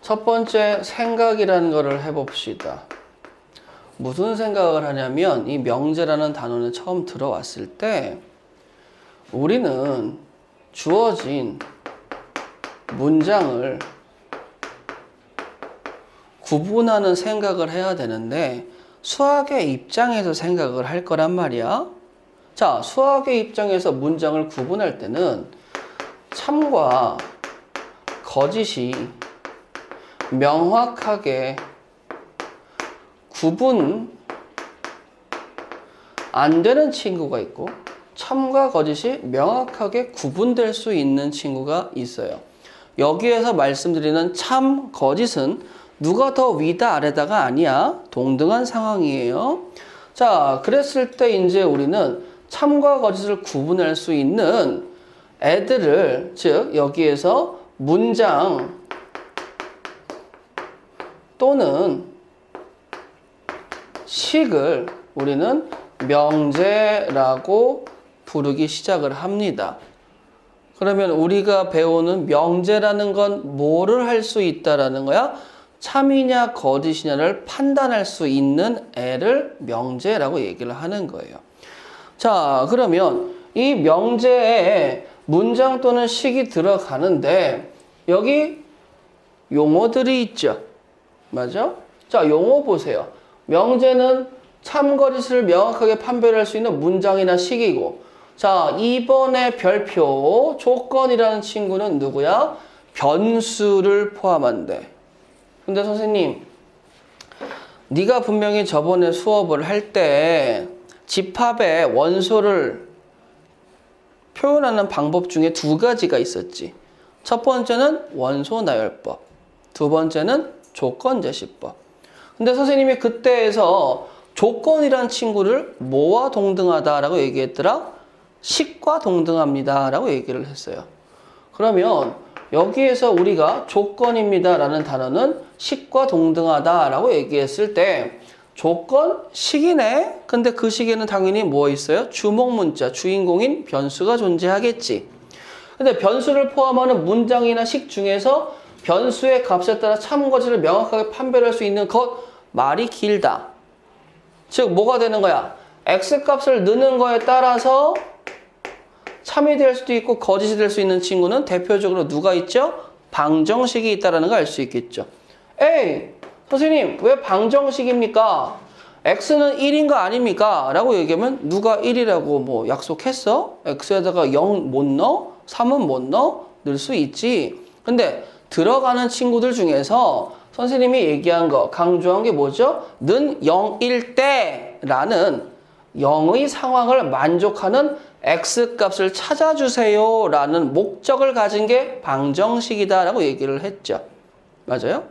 첫 번째 생각이라는 거를 해봅시다. 무슨 생각을 하냐면 이 명제라는 단어는 처음 들어왔을 때 우리는 주어진 문장을 구분하는 생각을 해야 되는데 수학의 입장에서 생각을 할 거란 말이야. 자, 수학의 입장에서 문장을 구분할 때는 참과 거짓이 명확하게 구분 안 되는 친구가 있고 참과 거짓이 명확하게 구분될 수 있는 친구가 있어요. 여기에서 말씀드리는 참, 거짓은 누가 더 위다 아래다가 아니야. 동등한 상황이에요. 자, 그랬을 때 이제 우리는 참과 거짓을 구분할 수 있는 애들을, 즉 여기에서 문장 또는 식을 우리는 명제라고 부르기 시작을 합니다. 그러면 우리가 배우는 명제라는 건 뭐를 할 수 있다라는 거야? 참이냐 거짓이냐를 판단할 수 있는 애를 명제라고 얘기를 하는 거예요. 자, 그러면 이 명제에 문장 또는 식이 들어가는데 여기 용어들이 있죠. 맞아? 자, 용어 보세요. 명제는 참거짓을 명확하게 판별할 수 있는 문장이나 식이고, 자, 2번의 별표 조건이라는 친구는 누구야? 변수를 포함한대. 근데 선생님, 네가 분명히 저번에 수업을 할 때 집합의 원소를 표현하는 방법 중에 두 가지가 있었지. 첫 번째는 원소 나열법, 두 번째는 조건 제시법. 근데 선생님이 그때에서 조건이란 친구를 뭐와 동등하다라고 얘기했더라? 식과 동등합니다라고 얘기를 했어요. 그러면 여기에서 우리가 조건입니다라는 단어는 식과 동등하다라고 얘기했을 때 조건, 식이네? 근데 그 식에는 당연히 뭐 있어요? 주목문자, 주인공인 변수가 존재하겠지. 근데 변수를 포함하는 문장이나 식 중에서 변수의 값에 따라 참, 거짓을 명확하게 판별할 수 있는 것, 말이 길다. 즉 뭐가 되는 거야? x값을 넣는 거에 따라서 참이 될 수도 있고 거짓이 될 수 있는 친구는 대표적으로 누가 있죠? 방정식이 있다는 걸 알 수 있겠죠. 에이, 선생님 왜 방정식입니까? x는 1인 거 아닙니까? 라고 얘기하면 누가 1이라고 뭐 약속했어? x에다가 0 못 넣어? 3은 못 넣어? 넣을 수 있지. 근데 들어가는 친구들 중에서 선생님이 얘기한 거, 강조한 게 뭐죠? 는 0일 때 라는 0의 상황을 만족하는 x값을 찾아주세요 라는 목적을 가진 게 방정식이다 라고 얘기를 했죠. 맞아요?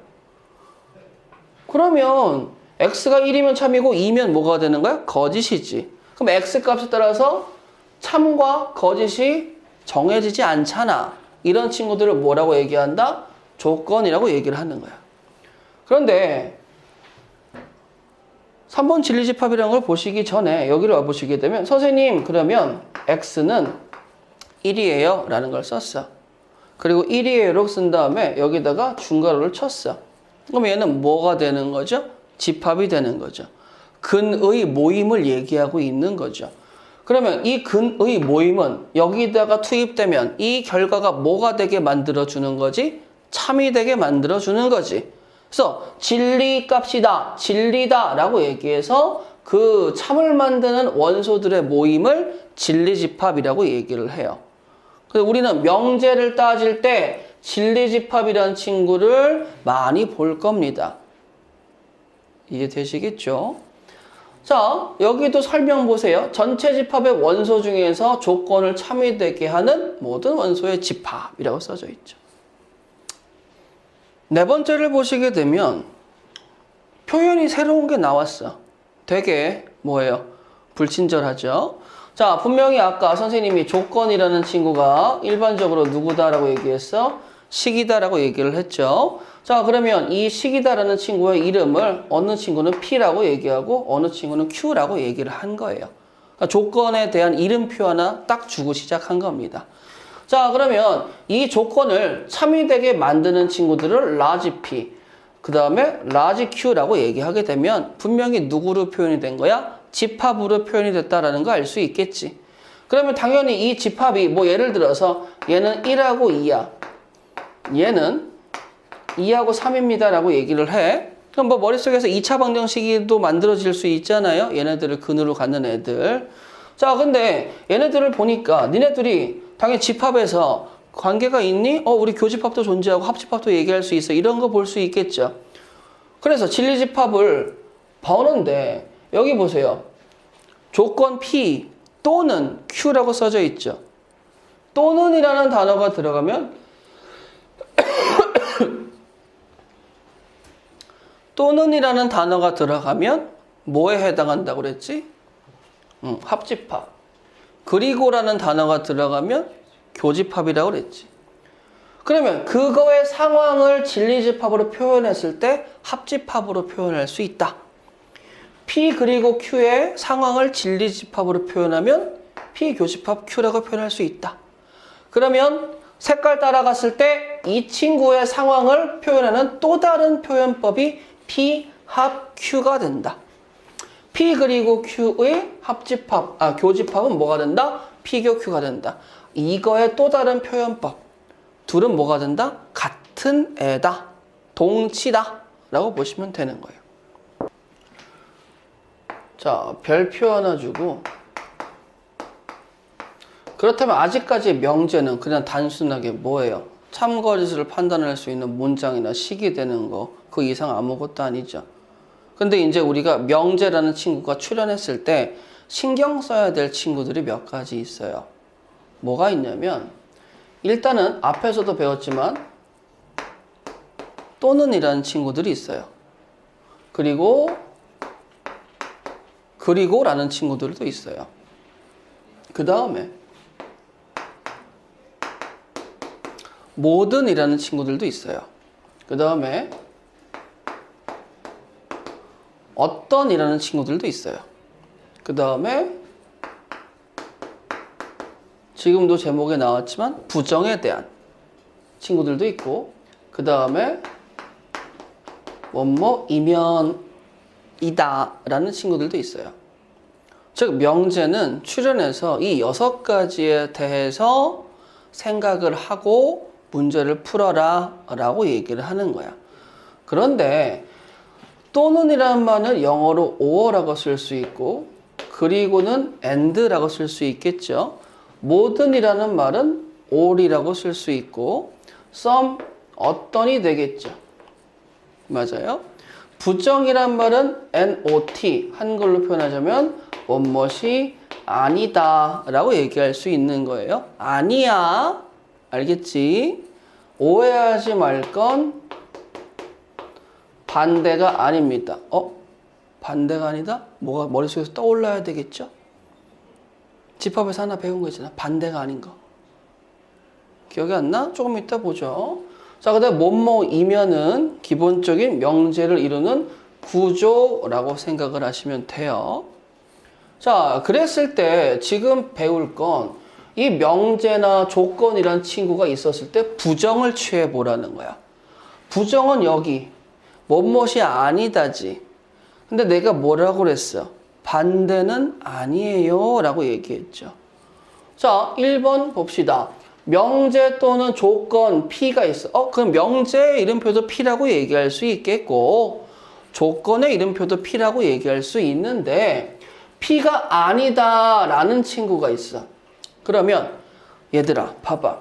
그러면 x가 1이면 참이고 2면 뭐가 되는 거야? 거짓이지. 그럼 x값에 따라서 참과 거짓이 정해지지 않잖아. 이런 친구들을 뭐라고 얘기한다? 조건이라고 얘기를 하는 거야. 그런데 3번 진리집합이라는 걸 보시기 전에 여기를 와보시게 되면 선생님 그러면 x는 1이에요 라는 걸 썼어. 그리고 1이에요로 쓴 다음에 여기다가 중괄호를 쳤어. 그럼 얘는 뭐가 되는 거죠? 집합이 되는 거죠. 근의 모임을 얘기하고 있는 거죠. 그러면 이 근의 모임은 여기다가 투입되면 이 결과가 뭐가 되게 만들어주는 거지? 참이 되게 만들어주는 거지. 그래서 진리값이다, 진리다 라고 얘기해서 그 참을 만드는 원소들의 모임을 진리집합이라고 얘기를 해요. 그래서 우리는 명제를 따질 때 진리집합이라는 친구를 많이 볼 겁니다. 이해되시겠죠? 자, 여기도 설명 보세요. 전체 집합의 원소 중에서 조건을 참여되게 하는 모든 원소의 집합이라고 써져 있죠. 네 번째를 보시게 되면 표현이 새로운 게 나왔어. 되게 뭐예요? 불친절하죠? 자, 분명히 아까 선생님이 조건이라는 친구가 일반적으로 누구다라고 얘기했어? 식이다라고 얘기를 했죠. 자, 그러면 이 식이다라는 친구의 이름을 어느 친구는 P라고 얘기하고 어느 친구는 Q라고 얘기를 한 거예요. 그러니까 조건에 대한 이름표 하나 딱 주고 시작한 겁니다. 자, 그러면 이 조건을 참이되게 만드는 친구들을 large P, 그 다음에 large Q라고 얘기하게 되면 분명히 누구로 표현이 된 거야? 집합으로 표현이 됐다라는 거 알 수 있겠지. 그러면 당연히 이 집합이 뭐 예를 들어서 얘는 1하고 2야. 얘는 2하고 3입니다 라고 얘기를 해. 그럼 뭐 머릿속에서 2차 방정식이도 만들어질 수 있잖아요. 얘네들을 근으로 갖는 애들. 자, 근데 얘네들을 보니까 니네들이 당연히 집합에서 관계가 있니? 우리 교집합도 존재하고 합집합도 얘기할 수 있어. 이런 거 볼 수 있겠죠. 그래서 진리집합을 보는데 여기 보세요. 조건 P 또는 Q라고 써져 있죠. 또는이라는 단어가 들어가면 또는이라는 단어가 들어가면 뭐에 해당한다고 그랬지? 합집합. 그리고라는 단어가 들어가면 교집합이라고 그랬지. 그러면 그거의 상황을 진리집합으로 표현했을 때 합집합으로 표현할 수 있다. P 그리고 Q의 상황을 진리집합으로 표현하면 P교집합 Q라고 표현할 수 있다. 그러면 색깔 따라갔을 때 이 친구의 상황을 표현하는 또 다른 표현법이 P 합 Q가 된다. P 그리고 Q의 교집합은 뭐가 된다? P교 Q가 된다. 이거의 또 다른 표현법. 둘은 뭐가 된다? 같은 애다. 동치다. 라고 보시면 되는 거예요. 자, 별표 하나 주고. 그렇다면 아직까지 명제는 그냥 단순하게 뭐예요? 참거짓을 판단할 수 있는 문장이나 식이 되는 거, 그 이상 아무것도 아니죠. 근데 이제 우리가 명제라는 친구가 출연했을 때 신경 써야 될 친구들이 몇 가지 있어요. 뭐가 있냐면 일단은 앞에서도 배웠지만 또는이라는 친구들이 있어요. 그리고라는 친구들도 있어요. 그 다음에 모든이라는 친구들도 있어요. 그 다음에 어떤이라는 친구들도 있어요. 그 다음에 지금도 제목에 나왔지만 부정에 대한 친구들도 있고, 그 다음에 뭐뭐이면이다 라는 친구들도 있어요. 즉 명제는 출연해서 이 6가지에 대해서 생각을 하고 문제를 풀어라 라고 얘기를 하는 거야. 그런데 또는이라는 말은 영어로 or라고 쓸 수 있고, 그리고는 and라고 쓸 수 있겠죠. 모든이라는 말은 all이라고 쓸 수 있고, some 어떤이 되겠죠. 맞아요. 부정이란 말은 not, 한글로 표현하자면 무엇이 아니다 라고 얘기할 수 있는 거예요. 아니야. 알겠지? 오해하지 말 건 반대가 아닙니다. 반대가 아니다? 뭐가 머릿속에서 떠올라야 되겠죠? 집합에서 하나 배운 거 있잖아. 반대가 아닌 거. 기억이 안 나? 조금 이따 보죠. 자, 그 다음에 뭐뭐이면은 기본적인 명제를 이루는 구조라고 생각을 하시면 돼요. 자, 그랬을 때 지금 배울 건 이 명제나 조건이란 친구가 있었을 때 부정을 취해 보라는 거야. 부정은 여기 뭐뭇이 아니다지. 근데 내가 뭐라고 그랬어? 반대는 아니에요 라고 얘기했죠. 자, 1번 봅시다. 명제 또는 조건 P가 있어. 그럼 명제의 이름표도 P라고 얘기할 수 있겠고 조건의 이름표도 P라고 얘기할 수 있는데 P가 아니다 라는 친구가 있어. 그러면 얘들아 봐봐.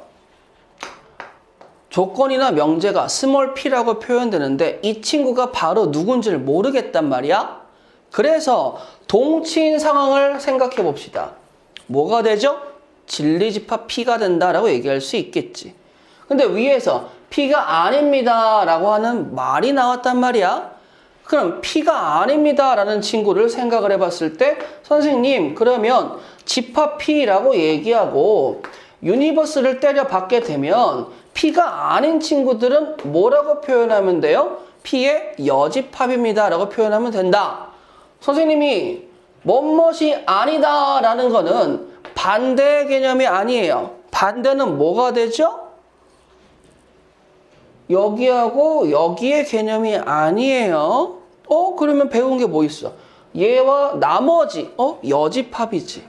조건이나 명제가 스몰 p라고 표현되는데 이 친구가 바로 누군지를 모르겠단 말이야. 그래서 동치인 상황을 생각해 봅시다. 뭐가 되죠? 진리집합 P가 된다라고 얘기할 수 있겠지. 근데 위에서 P가 아닙니다 라고 하는 말이 나왔단 말이야. 그럼 P가 아닙니다 라는 친구를 생각을 해봤을 때 선생님 그러면 집합 P라고 얘기하고 유니버스를 때려 받게 되면 P가 아닌 친구들은 뭐라고 표현하면 돼요? P의 여집합입니다 라고 표현하면 된다. 선생님이 뭐뭇이 아니다 라는 거는 반대 개념이 아니에요. 반대는 뭐가 되죠? 여기하고 여기의 개념이 아니에요. 그러면 배운 게 뭐 있어? 얘와 나머지, 여집합이지.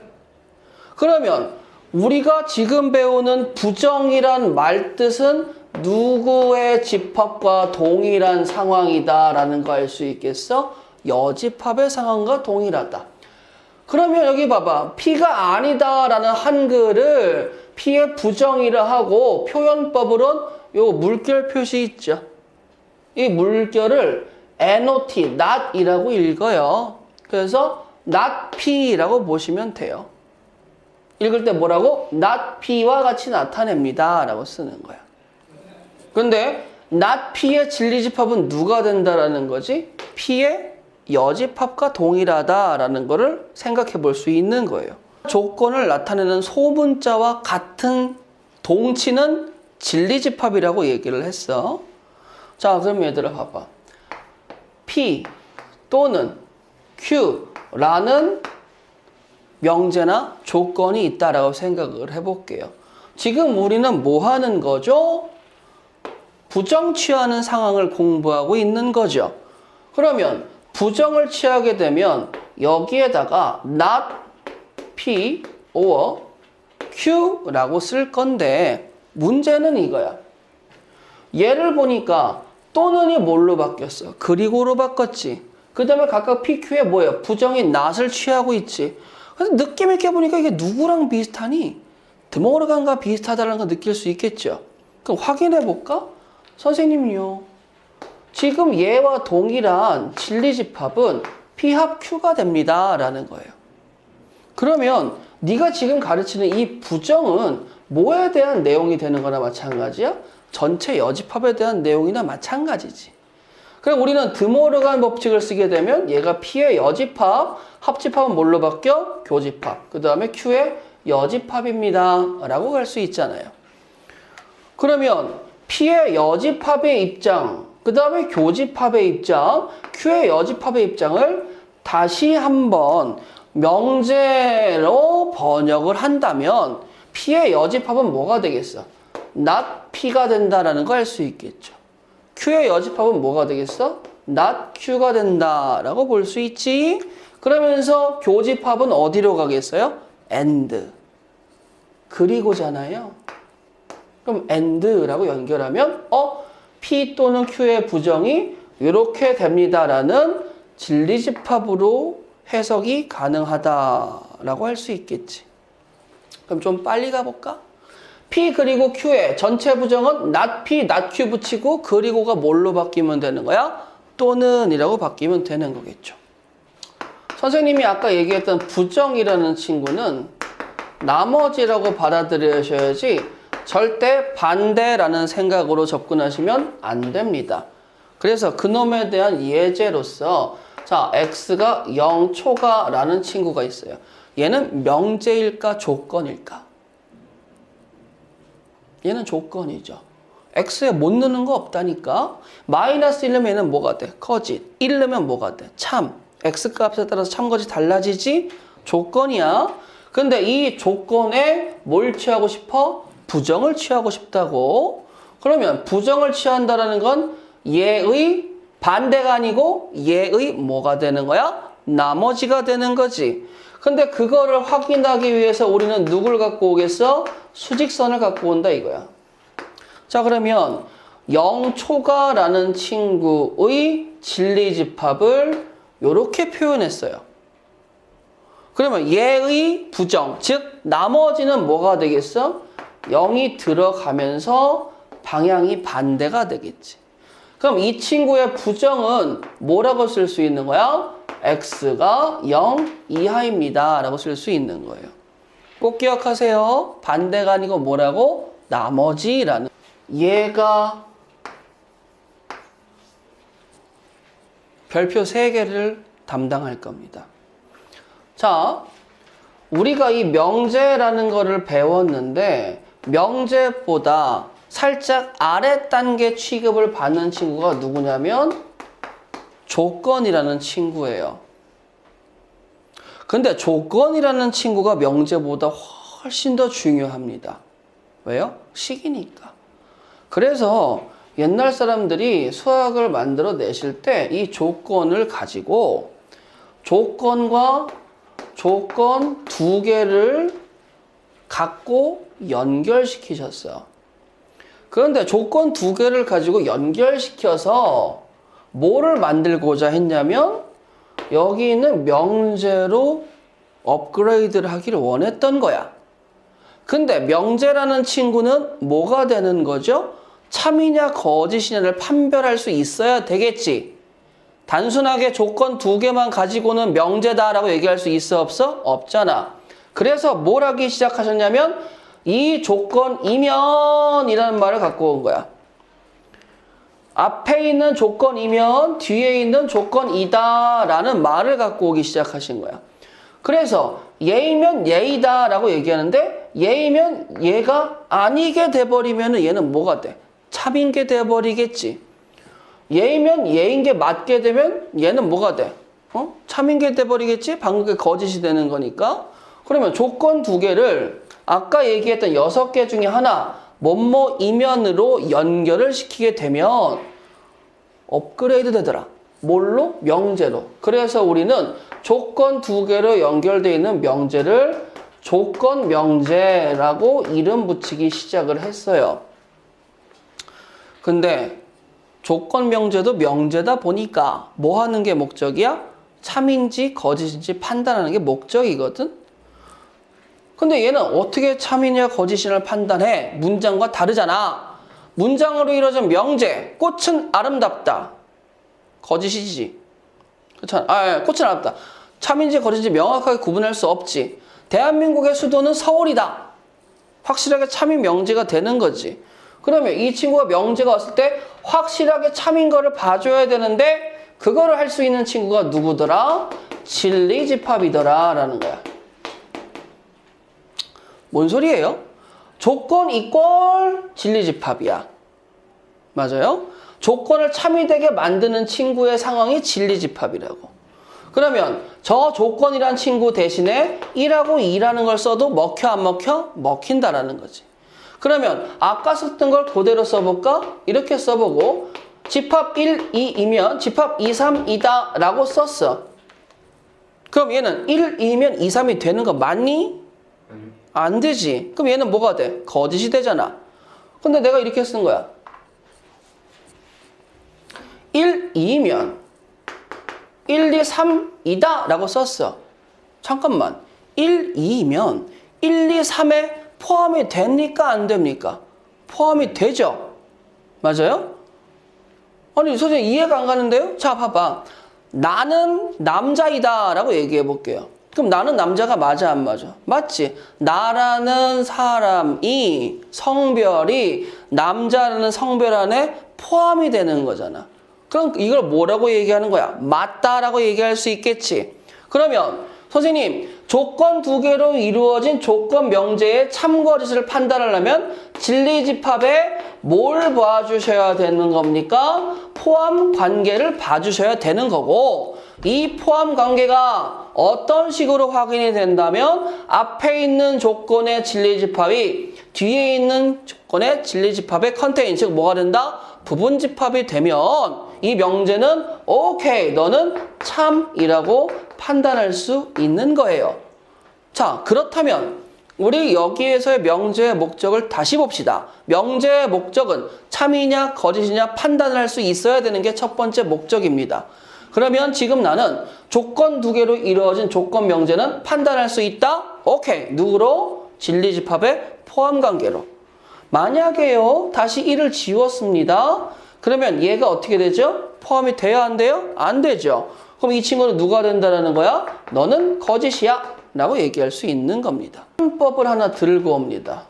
그러면 우리가 지금 배우는 부정이란 말뜻은 누구의 집합과 동일한 상황이다라는 거 알 수 있겠어? 여집합의 상황과 동일하다. 그러면 여기 봐봐. P가 아니다라는 한글을 P의 부정이라 하고 표현법으로는 요 물결 표시 있죠. 이 물결을 not, not이라고 읽어요. 그래서 not P라고 보시면 돼요. 읽을 때 뭐라고? not P와 같이 나타냅니다 라고 쓰는 거야. 근데 not P의 진리집합은 누가 된다라는 거지? P의 여집합과 동일하다라는 거를 생각해 볼 수 있는 거예요. 조건을 나타내는 소문자와 같은 동치는 진리집합이라고 얘기를 했어. 자, 그럼 얘들아 봐봐. P 또는 Q라는 명제나 조건이 있다라고 생각을 해볼게요. 지금 우리는 뭐 하는 거죠? 부정 취하는 상황을 공부하고 있는 거죠. 그러면 부정을 취하게 되면 여기에다가 not P or Q라고 쓸 건데 문제는 이거야. 얘를 보니까 또는이 뭘로 바뀌었어? 그리고로 바꿨지. 그 다음에 각각 PQ에 뭐예요? 부정이 not을 취하고 있지. 그래서 느낌 있게 보니까 이게 누구랑 비슷하니? 드모르간과 비슷하다는 걸 느낄 수 있겠죠. 그럼 확인해 볼까? 선생님요. 지금 얘와 동일한 진리집합은 P 합 Q가 됩니다. 라는 거예요. 그러면 네가 지금 가르치는 이 부정은 뭐에 대한 내용이 되는 거나 마찬가지야? 전체 여집합에 대한 내용이나 마찬가지지. 그럼 우리는 드모르간 법칙을 쓰게 되면 얘가 P의 여집합, 합집합은 뭘로 바뀌어? 교집합. 그 다음에 Q의 여집합입니다. 라고 할 수 있잖아요. 그러면 P의 여집합의 입장, 그 다음에 교집합의 입장, Q의 여집합의 입장을 다시 한번 명제로 번역을 한다면 P의 여집합은 뭐가 되겠어? not P가 된다라는 거 알 수 있겠죠. Q의 여집합은 뭐가 되겠어? not Q가 된다라고 볼 수 있지. 그러면서 교집합은 어디로 가겠어요? and. 그리고잖아요. 그럼 and라고 연결하면 P 또는 Q의 부정이 이렇게 됩니다라는 진리집합으로 해석이 가능하다라고 할 수 있겠지. 그럼 좀 빨리 가볼까? P 그리고 Q의 전체 부정은 not P, not Q 붙이고 그리고가 뭘로 바뀌면 되는 거야? 또는 이라고 바뀌면 되는 거겠죠. 선생님이 아까 얘기했던 부정이라는 친구는 나머지라고 받아들여셔야지 절대 반대라는 생각으로 접근하시면 안 됩니다. 그래서 그놈에 대한 예제로서 자, X가 0 초과라는 친구가 있어요. 얘는 명제일까 조건일까? 얘는 조건이죠. X에 못 넣는 거 없다니까. 마이너스 1 넣으면 얘는 뭐가 돼? 거짓. 1 넣으면 뭐가 돼? 참. X 값에 따라서 참 거짓 달라지지? 조건이야. 근데 이 조건에 뭘 취하고 싶어? 부정을 취하고 싶다고. 그러면 부정을 취한다라는 건 얘의 반대가 아니고 얘의 뭐가 되는 거야? 나머지가 되는 거지. 근데 그거를 확인하기 위해서 우리는 누굴 갖고 오겠어? 수직선을 갖고 온다 이거야. 자, 그러면 0 초과라는 친구의 진리집합을 이렇게 표현했어요. 그러면 얘의 부정, 즉 나머지는 뭐가 되겠어? 0이 들어가면서 방향이 반대가 되겠지. 그럼 이 친구의 부정은 뭐라고 쓸 수 있는 거야? X가 0 이하입니다 라고 쓸 수 있는 거예요. 꼭 기억하세요. 반대가 아니고 뭐라고? 나머지라는. 얘가 별표 3개를 담당할 겁니다. 자, 우리가 이 명제라는 거를 배웠는데 명제보다 살짝 아래 단계 취급을 받는 친구가 누구냐면 조건이라는 친구예요. 근데 조건이라는 친구가 명제보다 훨씬 더 중요합니다. 왜요? 식이니까. 그래서 옛날 사람들이 수학을 만들어 내실 때 이 조건을 가지고 조건과 조건 두 개를 갖고 연결시키셨어요. 그런데 조건 두 개를 가지고 연결시켜서 뭐를 만들고자 했냐면 여기 있는 명제로 업그레이드를 하기를 원했던 거야. 근데 명제라는 친구는 뭐가 되는 거죠? 참이냐 거짓이냐를 판별할 수 있어야 되겠지. 단순하게 조건 두 개만 가지고는 명제다라고 얘기할 수 있어 없어? 없잖아. 그래서 뭘 하기 시작하셨냐면 이 조건이면 이라는 말을 갖고 온 거야. 앞에 있는 조건이면 뒤에 있는 조건이다 라는 말을 갖고 오기 시작하신 거야. 그래서 얘이면 얘이다 라고 얘기하는데 얘이면 얘가 아니게 돼버리면 얘는 뭐가 돼? 참인 게 돼버리겠지. 얘이면 얘인 게 맞게 되면 얘는 뭐가 돼? 참인 게 돼버리겠지? 방금 게 거짓이 되는 거니까. 그러면 조건 두 개를 아까 얘기했던 6개 중에 하나 뭐뭐이면으로 연결을 시키게 되면 업그레이드 되더라. 뭘로? 명제로. 그래서 우리는 조건 두 개로 연결되어 있는 명제를 조건 명제라고 이름 붙이기 시작을 했어요. 근데 조건 명제도 명제다 보니까 뭐 하는 게 목적이야? 참인지 거짓인지 판단하는 게 목적이거든. 근데 얘는 어떻게 참이냐 거짓이냐를 판단해? 문장과 다르잖아. 문장으로 이루어진 명제, 꽃은 아름답다. 거짓이지. 그렇잖아. 꽃은 아름답다. 참인지 거짓인지 명확하게 구분할 수 없지. 대한민국의 수도는 서울이다. 확실하게 참인 명제가 되는 거지. 그러면 이 친구가 명제가 왔을 때 확실하게 참인 거를 봐줘야 되는데 그거를 할 수 있는 친구가 누구더라? 진리집합이더라 라는 거야. 뭔 소리예요? 조건 이꼴 진리집합이야. 맞아요? 조건을 참이되게 만드는 친구의 상황이 진리집합이라고. 그러면 저 조건이란 친구 대신에 1하고 2라는 걸 써도 먹혀 안 먹혀? 먹힌다라는 거지. 그러면 아까 썼던 걸 그대로 써볼까? 이렇게 써보고 집합 1, 2이면 집합 2, 3이다 라고 썼어. 그럼 얘는 1, 2면 2, 3이 되는 거 맞니? 안 되지. 그럼 얘는 뭐가 돼? 거짓이 되잖아. 근데 내가 이렇게 쓴 거야. 1, 2면 1, 2, 3이다 라고 썼어. 잠깐만. 1, 2면 1, 2, 3에 포함이 됩니까? 안 됩니까? 포함이 되죠. 맞아요? 아니 선생님 이해가 안 가는데요? 자 봐봐. 나는 남자이다 라고 얘기해 볼게요. 그럼 나는 남자가 맞아 안 맞아? 맞지? 나라는 사람이 성별이 남자라는 성별 안에 포함이 되는 거잖아. 그럼 이걸 뭐라고 얘기하는 거야? 맞다라고 얘기할 수 있겠지. 그러면 선생님 조건 두 개로 이루어진 조건 명제의 참거짓을 판단하려면 진리집합에 뭘 봐주셔야 되는 겁니까? 포함 관계를 봐주셔야 되는 거고 이 포함 관계가 어떤 식으로 확인이 된다면 앞에 있는 조건의 진리집합이 뒤에 있는 조건의 진리집합의 컨테인 즉 뭐가 된다? 부분집합이 되면 이 명제는 오케이 너는 참이라고 판단할 수 있는 거예요. 자 그렇다면 우리 여기에서의 명제의 목적을 다시 봅시다. 명제의 목적은 참이냐 거짓이냐 판단을 할 수 있어야 되는 게 첫 번째 목적입니다. 그러면 지금 나는 조건 두 개로 이루어진 조건 명제는 판단할 수 있다? 오케이. 누구로? 진리집합의 포함관계로. 만약에요. 다시 1을 지웠습니다. 그러면 얘가 어떻게 되죠? 포함이 돼야 안 돼요? 안 되죠. 그럼 이 친구는 누가 된다는 거야? 너는 거짓이야 라고 얘기할 수 있는 겁니다. 문법을 하나 들고 옵니다.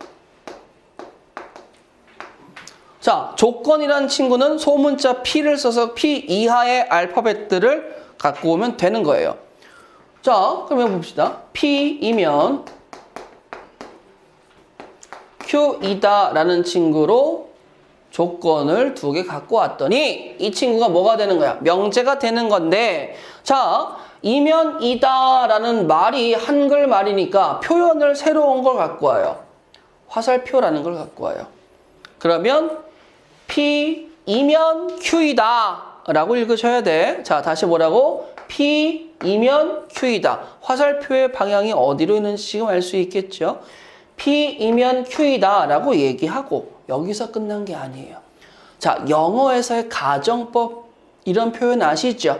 자, 조건이라는 친구는 소문자 P를 써서 P 이하의 알파벳들을 갖고 오면 되는 거예요. 자, 그러면 봅시다. P이면 Q이다 라는 친구로 조건을 두 개 갖고 왔더니 이 친구가 뭐가 되는 거야? 명제가 되는 건데 자, 이면 이다 라는 말이 한글 말이니까 표현을 새로운 걸 갖고 와요. 화살표라는 걸 갖고 와요. 그러면 P이면 Q이다 라고 읽으셔야 돼. 자, 다시 뭐라고? P이면 Q이다. 화살표의 방향이 어디로 있는지 지금 알 수 있겠죠? P이면 Q이다 라고 얘기하고 여기서 끝난 게 아니에요. 자, 영어에서의 가정법 이런 표현 아시죠?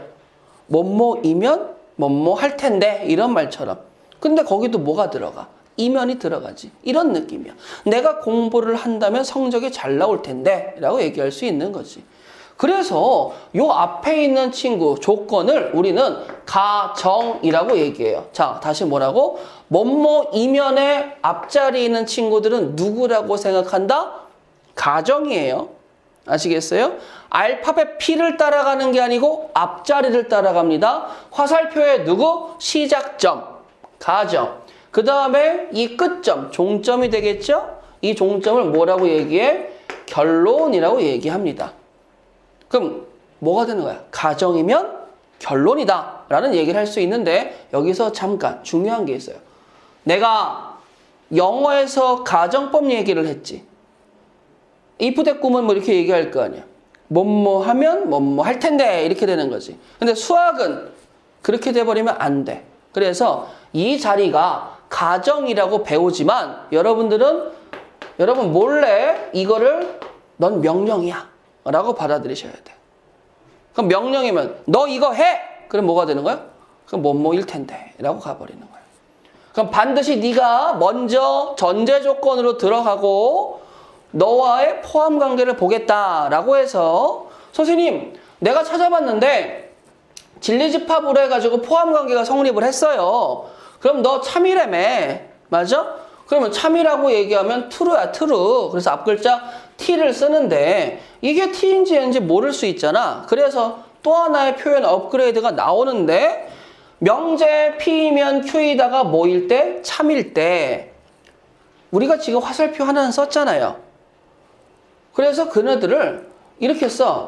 뭐뭐이면 뭐뭐 할 텐데 이런 말처럼. 근데 거기도 뭐가 들어가? 이면이 들어가지. 이런 느낌이야. 내가 공부를 한다면 성적이 잘 나올 텐데 라고 얘기할 수 있는 거지. 그래서 요 앞에 있는 친구 조건을 우리는 가정이라고 얘기해요. 자, 다시 뭐라고? 뭐뭐 이면의 앞자리에 있는 친구들은 누구라고 생각한다? 가정이에요. 아시겠어요? 알파벳 P를 따라가는 게 아니고 앞자리를 따라갑니다. 화살표에 누구? 시작점, 가정. 그 다음에 이 끝점, 종점이 되겠죠? 이 종점을 뭐라고 얘기해? 결론이라고 얘기합니다. 그럼 뭐가 되는 거야? 가정이면 결론이다 라는 얘기를 할 수 있는데 여기서 잠깐 중요한 게 있어요. 내가 영어에서 가정법 얘기를 했지. if 대꾸면 뭐 이렇게 얘기할 거 아니야. 뭐뭐 하면 뭐뭐 할 텐데 이렇게 되는 거지. 근데 수학은 그렇게 돼버리면 안 돼. 그래서 이 자리가 가정이라고 배우지만 여러분 몰래 이거를 넌 명령이야 라고 받아들이셔야 돼. 그럼 명령이면 너 이거 해! 그럼 뭐가 되는 거야? 그럼 뭐뭐일 텐데 라고 가버리는 거야. 그럼 반드시 네가 먼저 전제 조건으로 들어가고 너와의 포함 관계를 보겠다라고 해서 선생님 내가 찾아봤는데 진리집합으로 해가지고 포함 관계가 성립을 했어요. 그럼 너 참이라며. 맞아? 그러면 참이라고 얘기하면 true야, true. 그래서 앞글자 t를 쓰는데 이게 t인지 n인지 모를 수 있잖아. 그래서 또 하나의 표현 업그레이드가 나오는데 명제 P이면 Q이다가 뭐일 때? 참일 때. 우리가 지금 화살표 하나는 썼잖아요. 그래서 그네들을 이렇게 써.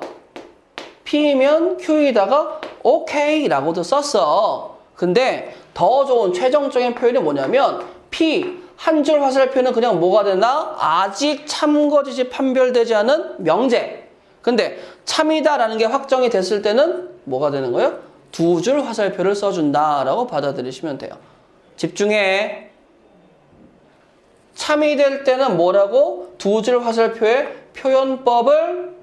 P이면 Q이다가 오케이 라고도 썼어. 근데 더 좋은 최종적인 표현이 뭐냐면 P 한 줄 화살표는 그냥 뭐가 되나? 아직 참거짓이 판별되지 않은 명제. 근데 참이다라는 게 확정이 됐을 때는 뭐가 되는 거예요? 두 줄 화살표를 써준다라고 받아들이시면 돼요. 집중해. 참이 될 때는 뭐라고? 두 줄 화살표의 표현법을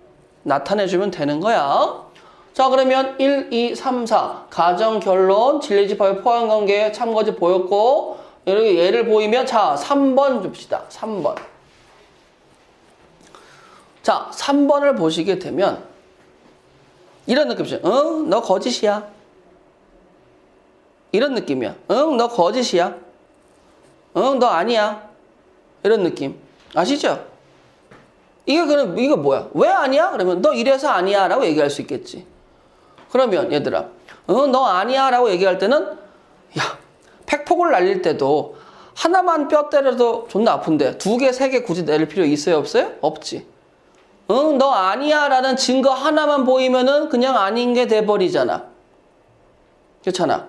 나타내주면 되는 거야. 자, 그러면 1, 2, 3, 4 가정, 결론, 진리집합의 포함관계, 참거짓 보였고 이렇게 예를 보이면 자 3번 줍시다. 3번. 자 3번을 보시게 되면 이런 느낌이죠. 응? 너 거짓이야. 이런 느낌이야. 응? 너 거짓이야. 응? 너 아니야. 이런 느낌. 아시죠? 이거 뭐야? 왜 아니야? 그러면 너 이래서 아니야 라고 얘기할 수 있겠지. 그러면 얘들아 너 아니야 라고 얘기할 때는 야 팩폭을 날릴 때도 하나만 뼈 때려도 존나 아픈데 두 개, 세 개 굳이 내릴 필요 있어요? 없어요? 없지. 너 아니야 라는 증거 하나만 보이면은 그냥 아닌 게 돼버리잖아. 그렇잖아.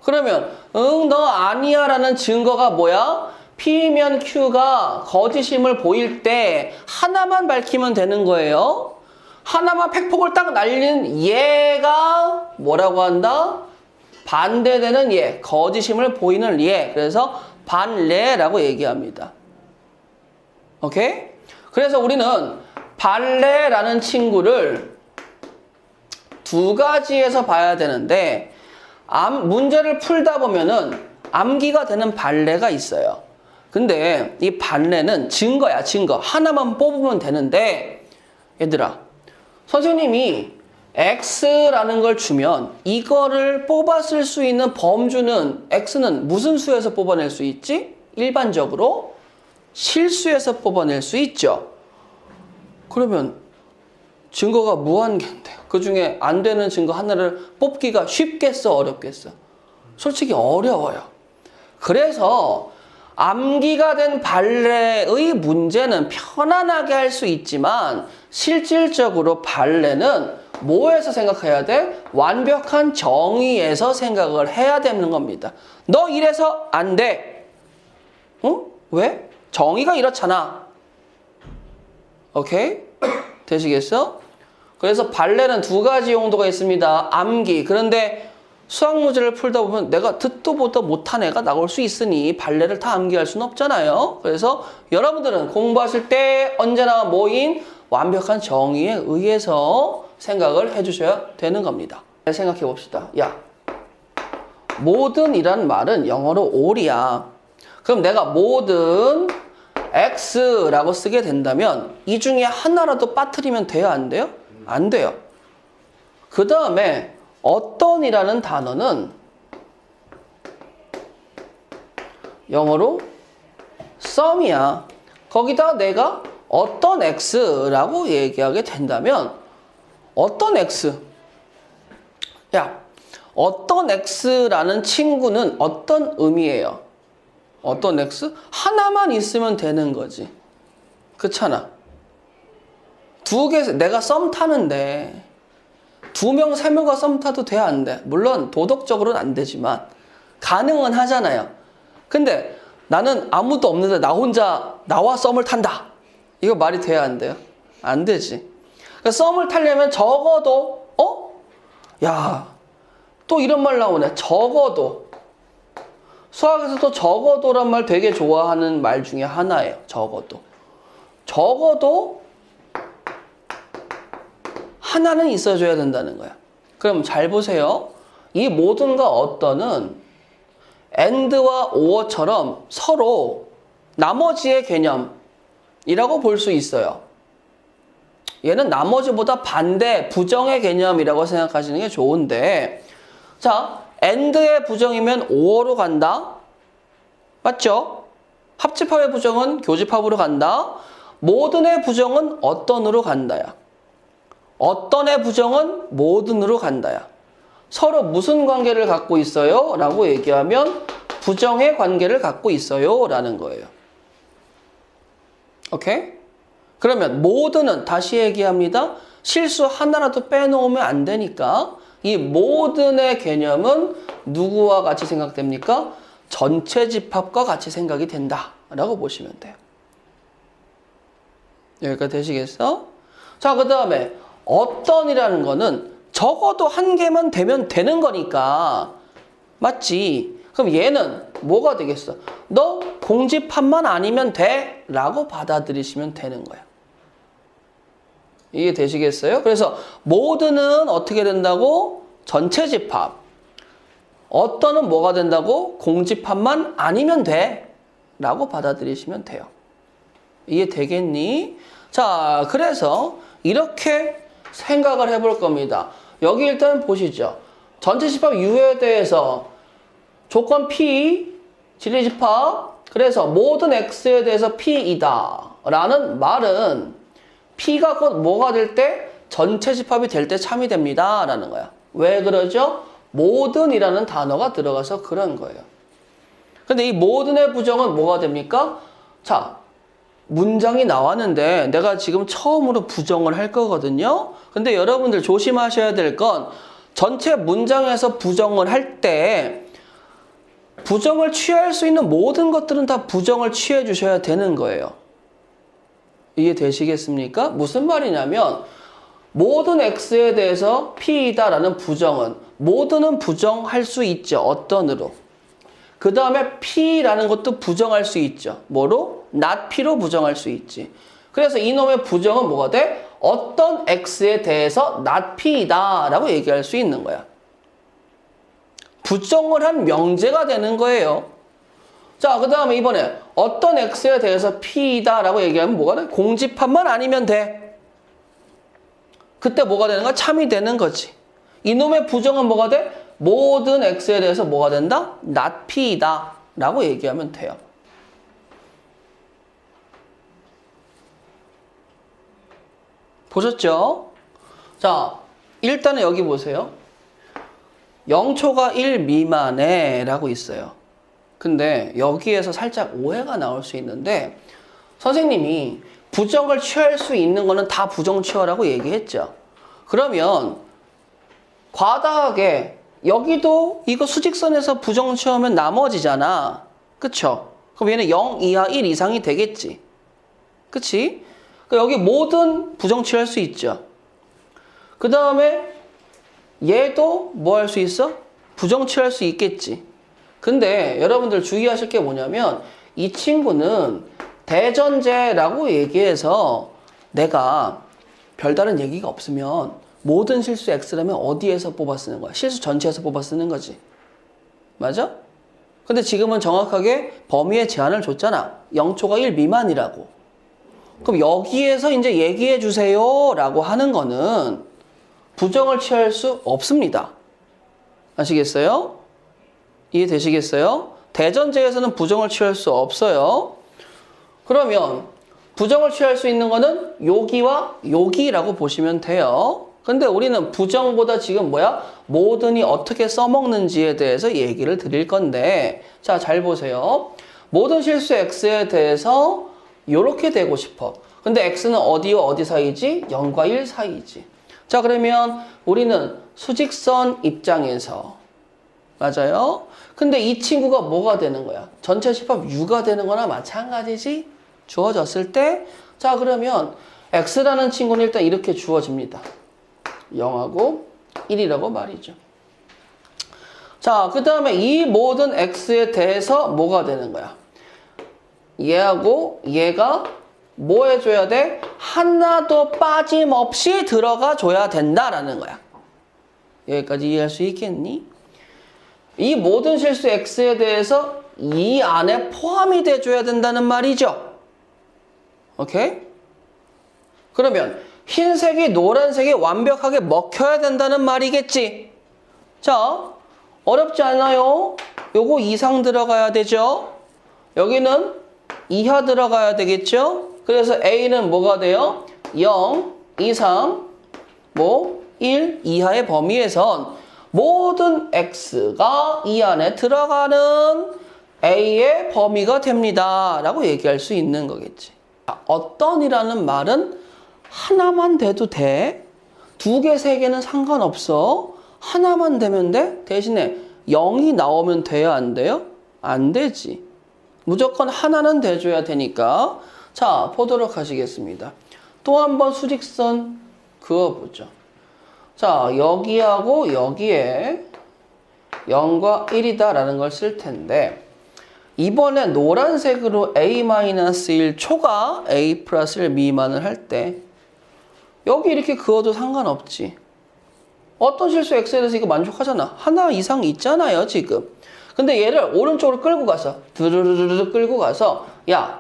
그러면 너 아니야 라는 증거가 뭐야? P면 Q가 거짓임을 보일 때 하나만 밝히면 되는 거예요. 하나만 팩폭을 딱 날리는 얘가 뭐라고 한다? 반대되는 예, 거짓임을 보이는 예. 그래서 반례라고 얘기합니다. 오케이? 그래서 우리는 반례라는 친구를 두 가지에서 봐야 되는데 문제를 풀다 보면은 암기가 되는 반례가 있어요. 근데 이 반례는 증거야, 증거. 하나만 뽑으면 되는데 얘들아, 선생님이 X라는 걸 주면 이거를 뽑았을 수 있는 범주는 X는 무슨 수에서 뽑아낼 수 있지? 일반적으로 실수에서 뽑아낼 수 있죠. 그러면 증거가 무한개인데 그 중에 안 되는 증거 하나를 뽑기가 쉽겠어, 어렵겠어? 솔직히 어려워요. 그래서 암기가 된 반례의 문제는 편안하게 할 수 있지만 실질적으로 반례는 뭐에서 생각해야 돼? 완벽한 정의에서 생각을 해야 되는 겁니다. 너 이래서 안 돼. 왜? 정의가 이렇잖아. 오케이? 되시겠어? 그래서 발레는 두 가지 용도가 있습니다. 암기. 그런데 수학 문제를 풀다 보면 내가 듣도 보도 못한 애가 나올 수 있으니 발레를 다 암기할 수는 없잖아요. 그래서 여러분들은 공부하실 때 언제나 뭐인 완벽한 정의에 의해서 생각을 해주셔야 되는 겁니다. 생각해 봅시다. 야, 모든이란 말은 영어로 all이야. 그럼 내가 모든 X라고 쓰게 된다면 이 중에 하나라도 빠뜨리면 돼요? 안 돼요? 안 돼요. 그 다음에 어떤이라는 단어는 영어로 some이야. 거기다 내가 어떤 X라고 얘기하게 된다면 어떤 X? 야, 어떤 X라는 친구는 어떤 의미예요? 어떤 X? 하나만 있으면 되는 거지. 그렇잖아. 두 개, 내가 썸 타는데 두 명, 세 명과 썸 타도 돼, 안 돼? 물론 도덕적으로는 안 되지만 가능은 하잖아요. 근데 나는 아무도 없는데 나 혼자 나와 썸을 탄다. 이거 말이 돼야 안 돼요? 안 되지. 그러니까 썸을 타려면 적어도 야, 또 이런 말 나오네. 적어도. 수학에서도 적어도란 말 되게 좋아하는 말 중에 하나예요. 적어도. 적어도 하나는 있어줘야 된다는 거야. 그럼 잘 보세요. 이 모든과 어떤은 and와 or처럼 서로 나머지의 개념이라고 볼 수 있어요. 얘는 나머지보다 반대, 부정의 개념이라고 생각하시는 게 좋은데, 자, and의 부정이면 or로 간다. 맞죠? 합집합의 부정은 교집합으로 간다. 모든의 부정은 어떤으로 간다야. 어떤의 부정은 모든으로 간다야. 서로 무슨 관계를 갖고 있어요? 라고 얘기하면 부정의 관계를 갖고 있어요. 라는 거예요. 오케이? 그러면 모든은 다시 얘기합니다. 실수 하나라도 빼놓으면 안 되니까 이 모든의 개념은 누구와 같이 생각됩니까? 전체 집합과 같이 생각이 된다 라고 보시면 돼요. 여기까지 되시겠어? 자, 그 다음에 어떤이라는 거는 적어도 한 개만 되면 되는 거니까 맞지? 그럼 얘는 뭐가 되겠어? 너 공집합만 아니면 돼 라고 받아들이시면 되는 거야. 이게 되시겠어요? 그래서 모든은 어떻게 된다고? 전체 집합. 어떤은 뭐가 된다고? 공집합만 아니면 돼 라고 받아들이시면 돼요. 이해 되겠니? 자, 그래서 이렇게 생각을 해볼 겁니다. 여기 일단 보시죠. 전체 집합 U에 대해서 조건 P, 진리집합, 그래서 모든 X에 대해서 P이다 라는 말은 P가 곧 뭐가 될 때? 전체 집합이 될 때 참이 됩니다 라는 거야. 왜 그러죠? 모든이라는 단어가 들어가서 그런 거예요. 근데 이 모든의 부정은 뭐가 됩니까? 자, 문장이 나왔는데 내가 지금 처음으로 부정을 할 거거든요. 근데 여러분들 조심하셔야 될 건 전체 문장에서 부정을 할 때 부정을 취할 수 있는 모든 것들은 다 부정을 취해 주셔야 되는 거예요. 이해되시겠습니까? 무슨 말이냐면 모든 X에 대해서 P이다라는 부정은 모든은 부정할 수 있죠. 어떤으로. 그 다음에 P라는 것도 부정할 수 있죠. 뭐로? not P로 부정할 수 있지. 그래서 이놈의 부정은 뭐가 돼? 어떤 X에 대해서 not P이다 라고 얘기할 수 있는 거야. 부정을 한 명제가 되는 거예요. 자, 그 다음에 이번에 어떤 X에 대해서 P이다 라고 얘기하면 뭐가 돼? 공집합만 아니면 돼. 그때 뭐가 되는 거야? 참이 되는 거지. 이놈의 부정은 뭐가 돼? 모든 X에 대해서 뭐가 된다? not P이다 라고 얘기하면 돼요. 보셨죠? 자, 일단은 여기 보세요. 0초가 1 미만에 라고 있어요. 근데 여기에서 살짝 오해가 나올 수 있는데 선생님이 부정을 취할 수 있는 거는 다 부정 취하라고 얘기했죠. 그러면 과다하게 여기도 이거 수직선에서 부정 취하면 나머지잖아. 그쵸? 그럼 얘는 0 이하 1 이상이 되겠지. 그치? 그러니까 여기 뭐든 부정 취할 수 있죠. 그 다음에 얘도 뭐 할 수 있어? 부정 취할 수 있겠지. 근데 여러분들 주의하실 게 뭐냐면 이 친구는 대전제라고 얘기해서 내가 별다른 얘기가 없으면 모든 실수 X라면 어디에서 뽑아 쓰는 거야? 실수 전체에서 뽑아 쓰는 거지. 맞아? 근데 지금은 정확하게 범위의 제한을 줬잖아. 0초가 1 미만이라고. 그럼 여기에서 이제 얘기해 주세요 라고 하는 거는 부정을 취할 수 없습니다. 아시겠어요? 이해되시겠어요? 대전제에서는 부정을 취할 수 없어요. 그러면 부정을 취할 수 있는 거는 여기와 여기라고 보시면 돼요. 근데 우리는 부정보다 지금 뭐야? 모든이 어떻게 써먹는지에 대해서 얘기를 드릴 건데, 자, 잘 보세요. 모든 실수 X에 대해서 이렇게 되고 싶어. 근데 X는 어디와 어디 사이지? 0과 1 사이지. 자, 그러면 우리는 수직선 입장에서, 맞아요? 근데 이 친구가 뭐가 되는 거야? 전체 집합 U가 되는 거나 마찬가지지? 주어졌을 때, 자, 그러면 X라는 친구는 일단 이렇게 주어집니다. 0하고 1이라고 말이죠. 자, 그 다음에 이 모든 X에 대해서 뭐가 되는 거야? 얘하고 얘가 뭐 해줘야 돼? 하나도 빠짐없이 들어가 줘야 된다라는 거야. 여기까지 이해할 수 있겠니? 이 모든 실수 X에 대해서 이 안에 포함이 돼줘야 된다는 말이죠. 오케이? 그러면 흰색이 노란색이 완벽하게 먹혀야 된다는 말이겠지. 자, 어렵지 않아요? 요거 이상 들어가야 되죠. 여기는 이하 들어가야 되겠죠. 그래서 A는 뭐가 돼요? 0 이상 1 이하의 범위에선 모든 X가 이 안에 들어가는 A의 범위가 됩니다 라고 얘기할 수 있는 거겠지. 어떤이라는 말은 하나만 돼도 돼. 2개, 3개는 상관없어. 하나만 되면 돼. 대신에 0이 나오면 돼요, 안 돼요? 안 되지. 무조건 하나는 돼줘야 되니까. 자, 보도록 하시겠습니다. 또 한 번 수직선 그어보죠. 자, 여기하고 여기에 0과 1이다 라는 걸 쓸 텐데, 이번에 노란색으로 A-1초가 A 플러스 1 미만을 할 때 여기 이렇게 그어도 상관없지. 어떤 실수 X에 대해서 이거 만족하잖아. 하나 이상 있잖아요, 지금. 근데 얘를 오른쪽으로 끌고 가서 드르르르 끌고 가서 야,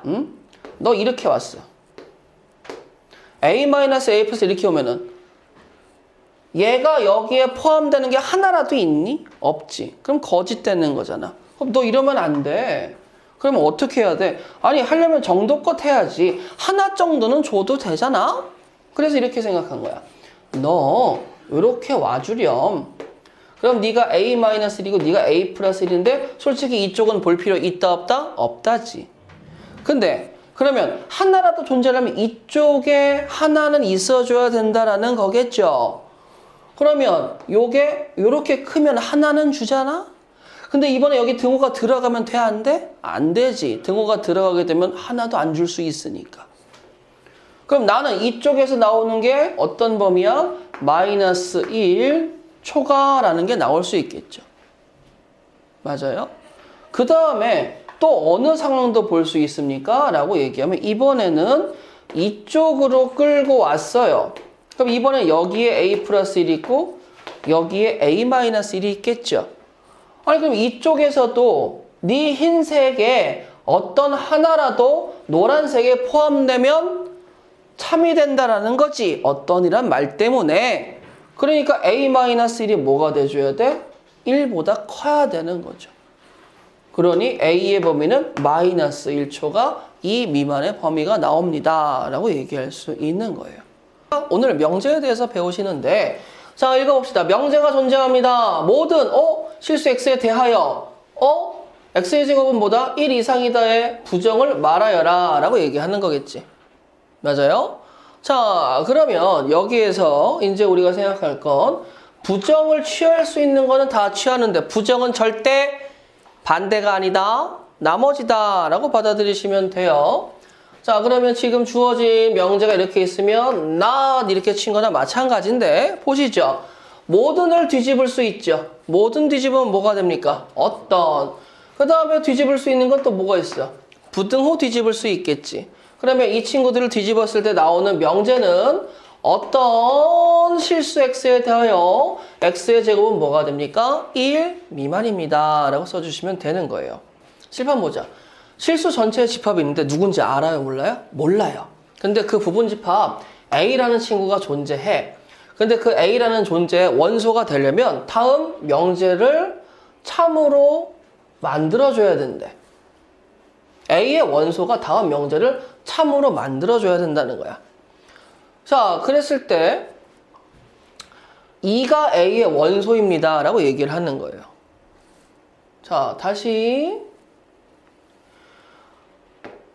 너 이렇게 왔어. A-A 플러스 이렇게 오면은 얘가 여기에 포함되는 게 하나라도 있니? 없지. 그럼 거짓되는 거잖아. 그럼 너 이러면 안 돼. 그러면 어떻게 해야 돼? 아니, 하려면 정도껏 해야지. 하나 정도는 줘도 되잖아? 그래서 이렇게 생각한 거야. 너 이렇게 와주렴. 그럼 네가 A-1이고 네가 A 플러스 1인데 솔직히 이쪽은 볼 필요 있다 없다? 없다지. 근데 그러면 하나라도 존재하려면 이쪽에 하나는 있어줘야 된다라는 거겠죠. 그러면 요게 요렇게 크면 하나는 주잖아? 근데 이번에 여기 등호가 들어가면 돼, 안 돼? 안 되지. 등호가 들어가게 되면 하나도 안 줄 수 있으니까. 그럼 나는 이쪽에서 나오는 게 어떤 범위야? 마이너스 1 초과라는 게 나올 수 있겠죠. 맞아요? 그 다음에 또 어느 상황도 볼 수 있습니까? 라고 얘기하면 이번에는 이쪽으로 끌고 왔어요. 그럼 이번에 여기에 A 플러스 1이 있고 여기에 A 마이너스 1이 있겠죠. 아니 그럼 이쪽에서도 네 흰색에 어떤 하나라도 노란색에 포함되면 참이 된다라는 거지. 어떤이란 말 때문에. 그러니까 A-1이 뭐가 돼줘야 돼? 1보다 커야 되는 거죠. 그러니 A의 범위는 마이너스 1초가 이 미만의 범위가 나옵니다 라고 얘기할 수 있는 거예요. 오늘 명제에 대해서 배우시는데, 자, 읽어봅시다. 명제가 존재합니다. 모든 실수 X에 대하여 X의 제곱은 뭐다? 1 이상이다의 부정을 말하여라 라고 얘기하는 거겠지. 맞아요? 자, 그러면 여기에서 이제 우리가 생각할 건 부정을 취할 수 있는 거는 다 취하는데 부정은 절대 반대가 아니다. 나머지다 라고 받아들이시면 돼요. 자, 그러면 지금 주어진 명제가 이렇게 있으면 not 이렇게 친 거나 마찬가지인데 보시죠. 모든을 뒤집을 수 있죠. 모든 뒤집으면 뭐가 됩니까? 어떤. 그 다음에 뒤집을 수 있는 건 또 뭐가 있어? 부등호 뒤집을 수 있겠지. 그러면 이 친구들을 뒤집었을 때 나오는 명제는 어떤 실수 x에 대하여 x의 제곱은 뭐가 됩니까? 1 미만입니다 라고 써주시면 되는 거예요. 실판 보자. 실수 전체의 집합이 있는데 누군지 알아요? 몰라요? 몰라요. 근데 그 부분 집합 A라는 친구가 존재해. 근데 그 A라는 존재의 원소가 되려면 다음 명제를 참으로 만들어줘야 된대. A의 원소가 다음 명제를 참으로 만들어줘야 된다는 거야. 자, 그랬을 때 2가 A의 원소입니다 라고 얘기를 하는 거예요. 자, 다시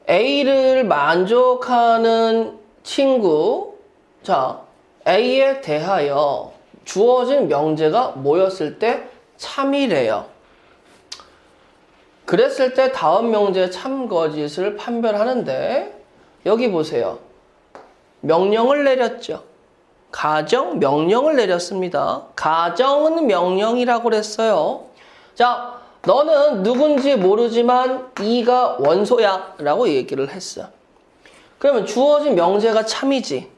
A를 만족하는 친구, 자, A에 대하여 주어진 명제가 뭐였을 때 참이래요. 그랬을 때 다음 명제의 참 거짓을 판별하는데 여기 보세요. 명령을 내렸죠. 가정 명령을 내렸습니다. 가정은 명령이라고 그랬어요. 자, 너는 누군지 모르지만 2가 원소야 라고 얘기를 했어. 그러면 주어진 명제가 참이지.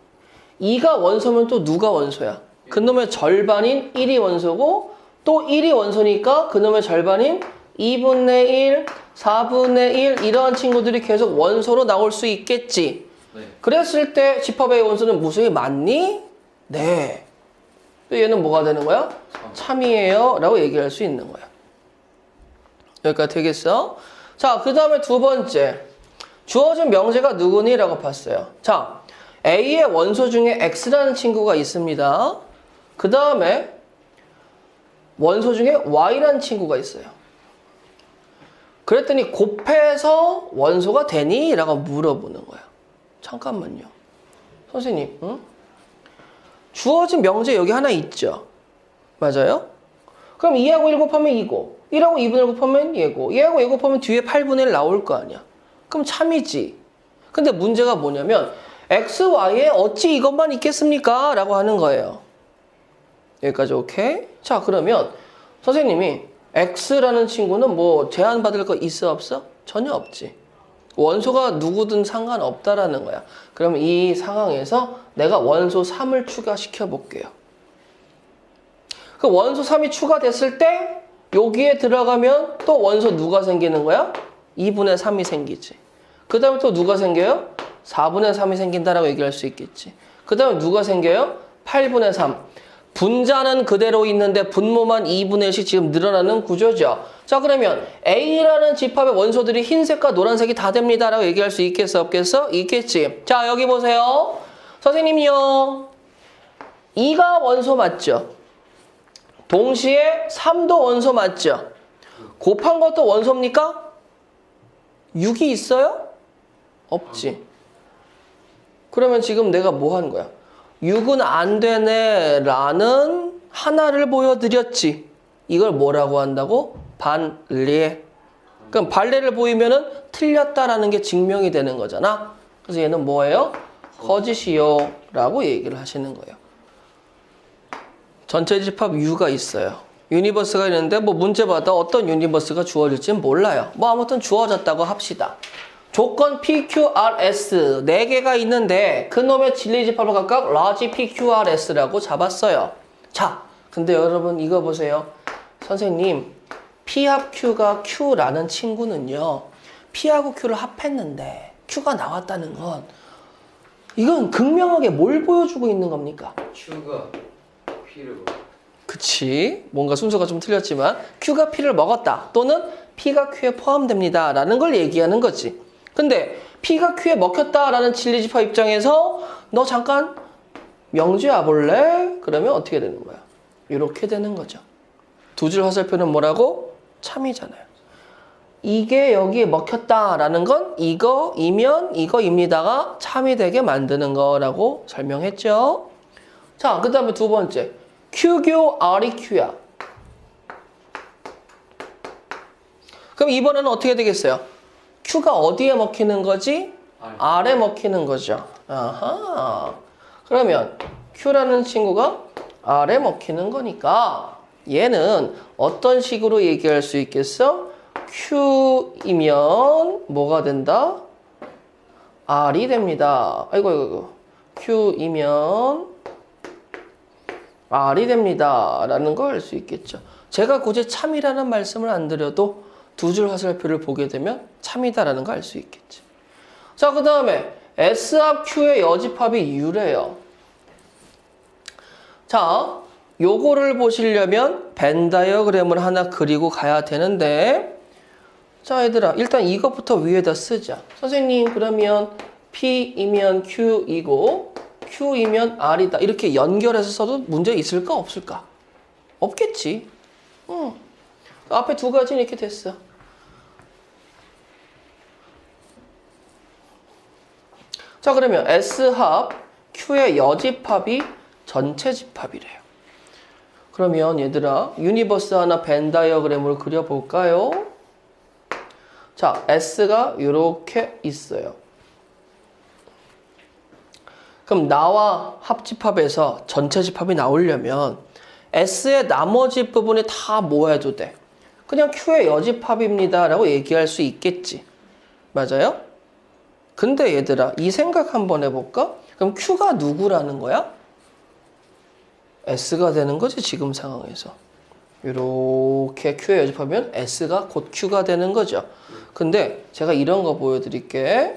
2가 원소면 또 누가 원소야? 그놈의 절반인 1이 원소고 또 1이 원소니까 그놈의 절반인 2분의 1, 4분의 1 이러한 친구들이 계속 원소로 나올 수 있겠지. 네. 그랬을 때 집합의 원소는 무수히 많니? 네. 또 얘는 뭐가 되는 거야? 참이에요 라고 얘기할 수 있는 거야. 여기까지 되겠어? 자, 그 다음에 두 번째. 주어진 명제가 누구니? 라고 봤어요. 자, A의 원소 중에 X라는 친구가 있습니다. 그 다음에 원소 중에 Y라는 친구가 있어요. 그랬더니 곱해서 원소가 되니? 라고 물어보는 거야. 잠깐만요. 선생님, 응? 주어진 명제 여기 하나 있죠? 맞아요? 그럼 2하고 1 곱하면 2고 1하고 2분의 1 곱하면 얘고 얘하고 얘 곱하면 뒤에 8분의 1 나올 거 아니야. 그럼 참이지. 근데 문제가 뭐냐면 x, y에 어찌 이것만 있겠습니까? 라고 하는 거예요. 여기까지 오케이? 자, 그러면 선생님이 x라는 친구는 뭐 제한받을 거 있어 없어? 전혀 없지. 원소가 누구든 상관없다라는 거야. 그러면 이 상황에서 내가 원소 3을 추가시켜 볼게요. 그 원소 3이 추가됐을 때 여기에 들어가면 또 원소 누가 생기는 거야? 2분의 3이 생기지. 그 다음에 또 누가 생겨요? 4분의 3이 생긴다라고 얘기할 수 있겠지. 그 다음에 누가 생겨요? 8분의 3. 분자는 그대로 있는데 분모만 2분의 1씩 지금 늘어나는 구조죠. 자, 그러면 A라는 집합의 원소들이 흰색과 노란색이 다 됩니다 라고 얘기할 수 있겠어 없겠어? 있겠지. 자, 여기 보세요. 선생님이요. 2가 원소 맞죠? 동시에 3도 원소 맞죠? 곱한 것도 원소입니까? 6이 있어요? 없지. 그러면 지금 내가 뭐 하는 거야? 6은 안 되네 라는 하나를 보여드렸지. 이걸 뭐라고 한다고? 반례. 그럼 반례를 보이면은 틀렸다라는 게 증명이 되는 거잖아. 그래서 얘는 뭐예요? 거짓이요 라고 얘기를 하시는 거예요. 전체 집합 U가 있어요. 유니버스가 있는데 뭐 문제마다 어떤 유니버스가 주어질지는 몰라요. 뭐 아무튼 주어졌다고 합시다. 조건 PQRS 4개가 있는데 그놈의 진리 집합을 각각 라지 PQRS라고 잡았어요. 자, 근데 여러분 이거 보세요. 선생님, P합 Q가 Q라는 친구는요. P하고 Q를 합했는데 Q가 나왔다는 건 이건 극명하게 뭘 보여주고 있는 겁니까? Q가 P를 그치. 뭔가 순서가 좀 틀렸지만 Q가 P를 먹었다. 또는 P가 Q에 포함됩니다. 라는 걸 얘기하는 거지. 근데 P가 Q에 먹혔다라는 진리집합 입장에서 너 잠깐 명제 와볼래? 그러면 어떻게 되는 거야? 이렇게 되는 거죠. 두 줄 화살표는 뭐라고? 참이잖아요. 이게 여기에 먹혔다라는 건 이거이면 이거입니다가 참이 되게 만드는 거라고 설명했죠. 자, 그 다음에 두 번째. Q교 R이 Q야. 그럼 이번에는 어떻게 되겠어요? Q가 어디에 먹히는 거지? R에 먹히는 거죠. 아하. 그러면 Q라는 친구가 R에 먹히는 거니까 얘는 어떤 식으로 얘기할 수 있겠어? Q이면 뭐가 된다? R이 됩니다. 아이고. Q이면 R이 됩니다. 라는 걸 알 수 있겠죠. 제가 굳이 참이라는 말씀을 안 드려도 두 줄 화살표를 보게 되면 참이다라는 걸 알 수 있겠지. 자, 그 다음에 S합 Q의 여집합이 U래요. 자, 요거를 보시려면 벤 다이어그램을 하나 그리고 가야 되는데, 자, 얘들아, 일단 이것부터 위에다 쓰자. 선생님, 그러면 P이면 Q이고 Q이면 R이다. 이렇게 연결해서 써도 문제 있을까 없을까? 없겠지. 앞에 두 가지는 이렇게 됐어. 자, 그러면 S합 Q의 여집합이 전체 집합이래요. 그러면 얘들아, 유니버스 하나 벤 다이어그램으로 그려볼까요? 자, S가 이렇게 있어요. 그럼 나와 합집합에서 전체 집합이 나오려면 S의 나머지 부분이 다 뭐 해도 돼? 그냥 Q의 여집합입니다 라고 얘기할 수 있겠지. 맞아요? 근데 얘들아, 이 생각 한번 해볼까? 그럼 Q가 누구라는 거야? S가 되는 거지, 지금 상황에서. 이렇게 Q의 여집합이면 S가 곧 Q가 되는 거죠. 근데 제가 이런 거 보여드릴게.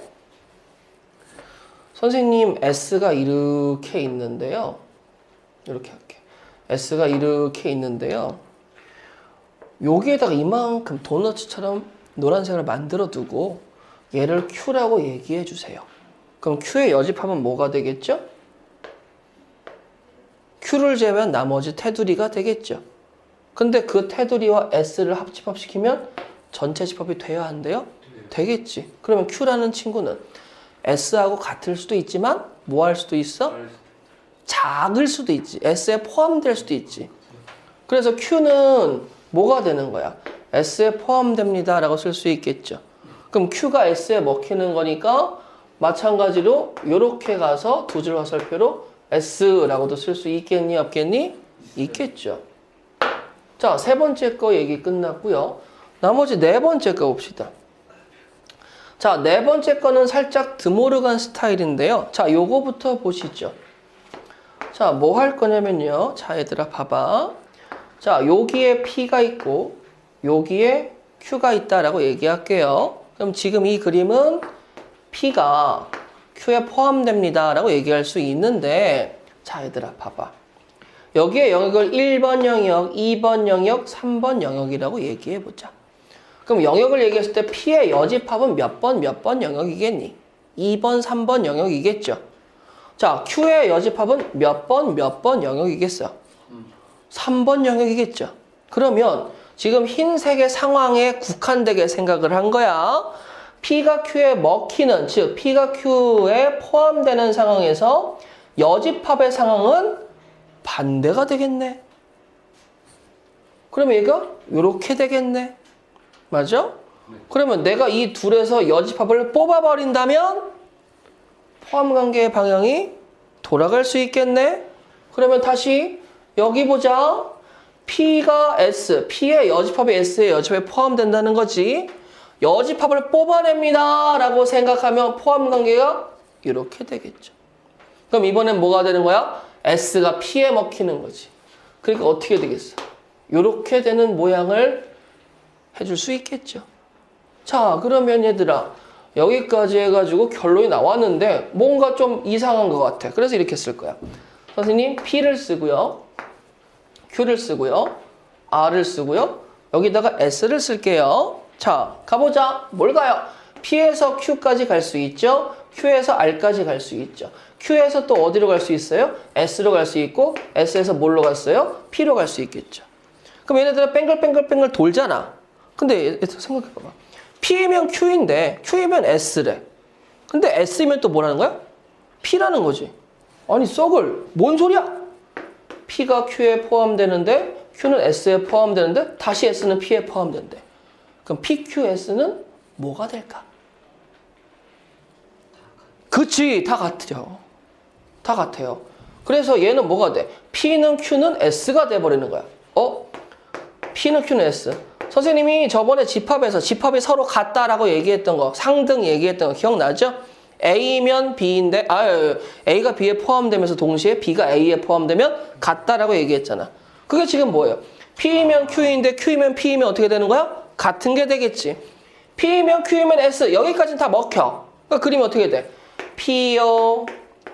선생님, S가 이렇게 있는데요. 이렇게 할게. S가 이렇게 있는데요. 여기에다가 이만큼 도너츠처럼 노란색을 만들어 두고 얘를 Q라고 얘기해 주세요. 그럼 Q의 여집합은 뭐가 되겠죠? Q를 제외한 나머지 테두리가 되겠죠. 근데 그 테두리와 S를 합집합시키면 전체 집합이 돼야 한대요? 되겠지. 그러면 Q라는 친구는 S하고 같을 수도 있지만 뭐 할 수도 있어? 작을 수도 있지. S에 포함될 수도 있지. 그래서 Q는 뭐가 되는 거야? S에 포함됩니다 라고 쓸 수 있겠죠. 그럼 Q가 S에 먹히는 거니까 마찬가지로 이렇게 가서 두 줄 화살표로 S라고도 쓸 수 있겠니? 없겠니? 있겠죠. 자, 세 번째 거 얘기 끝났고요. 나머지 네 번째 거 봅시다. 자, 네 번째 거는 살짝 드모르간 스타일인데요. 자, 요거부터 보시죠. 자, 뭐 할 거냐면요. 자, 얘들아 봐봐. 자, 여기에 P가 있고 여기에 Q가 있다라고 얘기할게요. 그럼 지금 이 그림은 P가 Q에 포함됩니다 라고 얘기할 수 있는데, 자, 얘들아 봐봐. 여기에 영역을 1번 영역, 2번 영역, 3번 영역이라고 얘기해보자. 그럼 영역을 얘기했을 때 P의 여집합은 몇 번 영역이겠니? 2번, 3번 영역이겠죠. 자, Q의 여집합은 몇 번 영역이겠어? 3번 영역이겠죠. 그러면 지금 흰색의 상황에 국한되게 생각을 한 거야. P가 Q에 먹히는, 즉 P가 Q에 포함되는 상황에서 여집합의 상황은 반대가 되겠네. 그러면 얘가 이렇게 되겠네. 맞아? 그러면 내가 이 둘에서 여집합을 뽑아버린다면 포함관계의 방향이 돌아갈 수 있겠네. 그러면 다시 여기 보자. P가 S, P의 여집합이 S의 여집합에 포함된다는 거지. 여집합을 뽑아냅니다 라고 생각하면 포함관계가 이렇게 되겠죠. 그럼 이번엔 뭐가 되는 거야? S가 P에 먹히는 거지. 그러니까 어떻게 되겠어? 이렇게 되는 모양을 해줄 수 있겠죠. 자, 그러면 얘들아, 여기까지 해가지고 결론이 나왔는데 뭔가 좀 이상한 것 같아. 그래서 이렇게 쓸 거야. 선생님, P를 쓰고요, Q를 쓰고요, R을 쓰고요, 여기다가 S를 쓸게요. 자, 가보자. 뭘 가요? P에서 Q까지 갈 수 있죠. Q에서 R까지 갈 수 있죠. Q에서 또 어디로 갈 수 있어요? S로 갈 수 있고, S에서 뭘로 갔어요? P로 갈 수 있겠죠. 그럼 얘네들은 뺑글뺑글 돌잖아. 근데 생각해봐봐. P이면 Q인데 Q이면 S래. 근데 S이면 또 뭐라는 거야? P라는 거지. 아니 썩을, 뭔 소리야? P가 Q에 포함되는데 Q는 S에 포함되는데 다시 S는 P에 포함된대. 그럼 PQS는 뭐가 될까? 그치, 다 같죠. 다 같아요. 그래서 얘는 뭐가 돼? P는 Q는 S가 돼버리는 거야. P는 Q는 S. 선생님이 저번에 집합이 서로 같다라고 얘기했던 거, 상등 얘기했던 거 기억나죠? A면 B인데, A가 B에 포함되면서 동시에 B가 A에 포함되면 같다라고 얘기했잖아. 그게 지금 뭐예요? P면 Q인데 Q면 P면 어떻게 되는 거야? 같은 게 되겠지. P면 Q면 S. 여기까지는 다 먹혀. 그러니까 그림이 어떻게 돼? P요,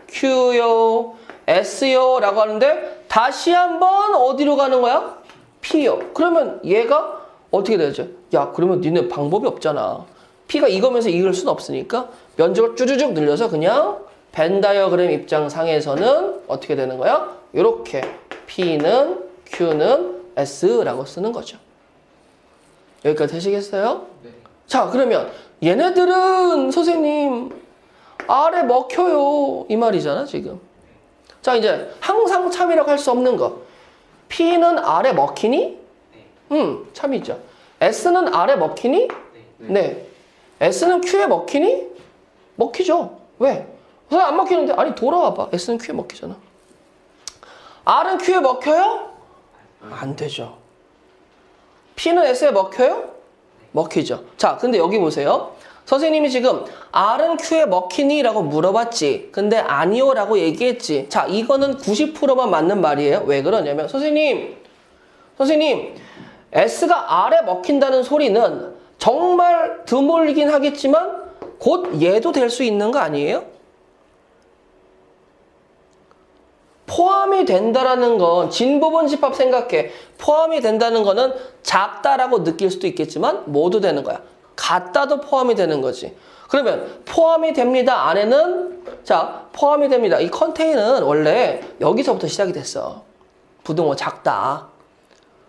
Q요, S요 라고 하는데 다시 한번 어디로 가는 거야? P요. 그러면 얘가 어떻게 되죠? 야, 그러면 니네 방법이 없잖아. P가 이거면서 이길 수는 없으니까 면적을 쭈쭈쭉 늘려서 그냥 벤 다이어그램 입장상에서는 어떻게 되는 거야? 이렇게 P는 Q는 S라고 쓰는 거죠. 여기까지 되시겠어요? 네. 자, 그러면 얘네들은 선생님 아래 먹혀요 이 말이잖아 지금. 자, 이제 항상 참이라고 할 수 없는 거. P는 아래 먹히니? 참이죠. S는 아래 먹히니? 네. S는 Q에 먹히니? 먹히죠. 왜? 안 먹히는데? 아니 돌아와봐. S는 Q에 먹히잖아. R은 Q에 먹혀요? 안 되죠. P는 S에 먹혀요? 먹히죠. 자, 근데 여기 보세요. 선생님이 지금 R은 Q에 먹히니? 라고 물어봤지. 근데 아니요 라고 얘기했지. 자, 이거는 90%만 맞는 말이에요. 왜 그러냐면 선생님 S가 R에 먹힌다는 소리는 정말 드물긴 하겠지만 곧 얘도 될 수 있는 거 아니에요? 포함이 된다라는 건 진부분 집합 생각해. 포함이 된다는 거는 작다라고 느낄 수도 있겠지만 모두 되는 거야. 같다도 포함이 되는 거지. 그러면 포함이 됩니다. 안에는 자 포함이 됩니다. 이 컨테이너는 원래 여기서부터 시작이 됐어. 부등호 작다.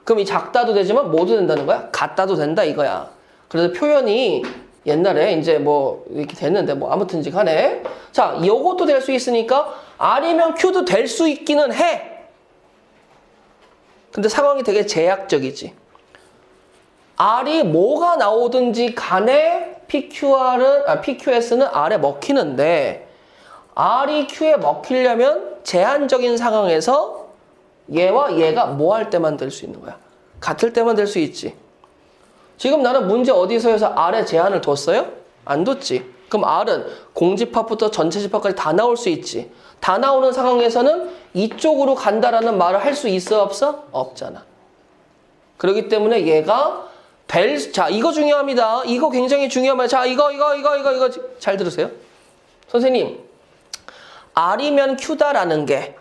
그럼 이 작다도 되지만 모두 된다는 거야? 같다도 된다 이거야. 그래서 표현이 옛날에 이제 뭐 이렇게 됐는데 뭐 아무튼지 간에 자 요것도 될 수 있으니까 R이면 Q도 될 수 있기는 해. 근데 상황이 되게 제약적이지. R이 뭐가 나오든지 간에 PQS는 R에 먹히는데 R이 Q에 먹히려면 제한적인 상황에서 얘와 얘가 뭐 할 때만 될 수 있는 거야? 같을 때만 될 수 있지. 지금 나는 문제 어디서 해서 R에 제한을 뒀어요? 안 뒀지. 그럼 R은 공집합부터 전체 집합까지 다 나올 수 있지. 다 나오는 상황에서는 이쪽으로 간다라는 말을 할 수 있어 없어? 없잖아. 그렇기 때문에 얘가 자, 이거 중요합니다. 이거 굉장히 중요합니다. 자, 이거 잘 들으세요. 선생님, R이면 Q다라는 게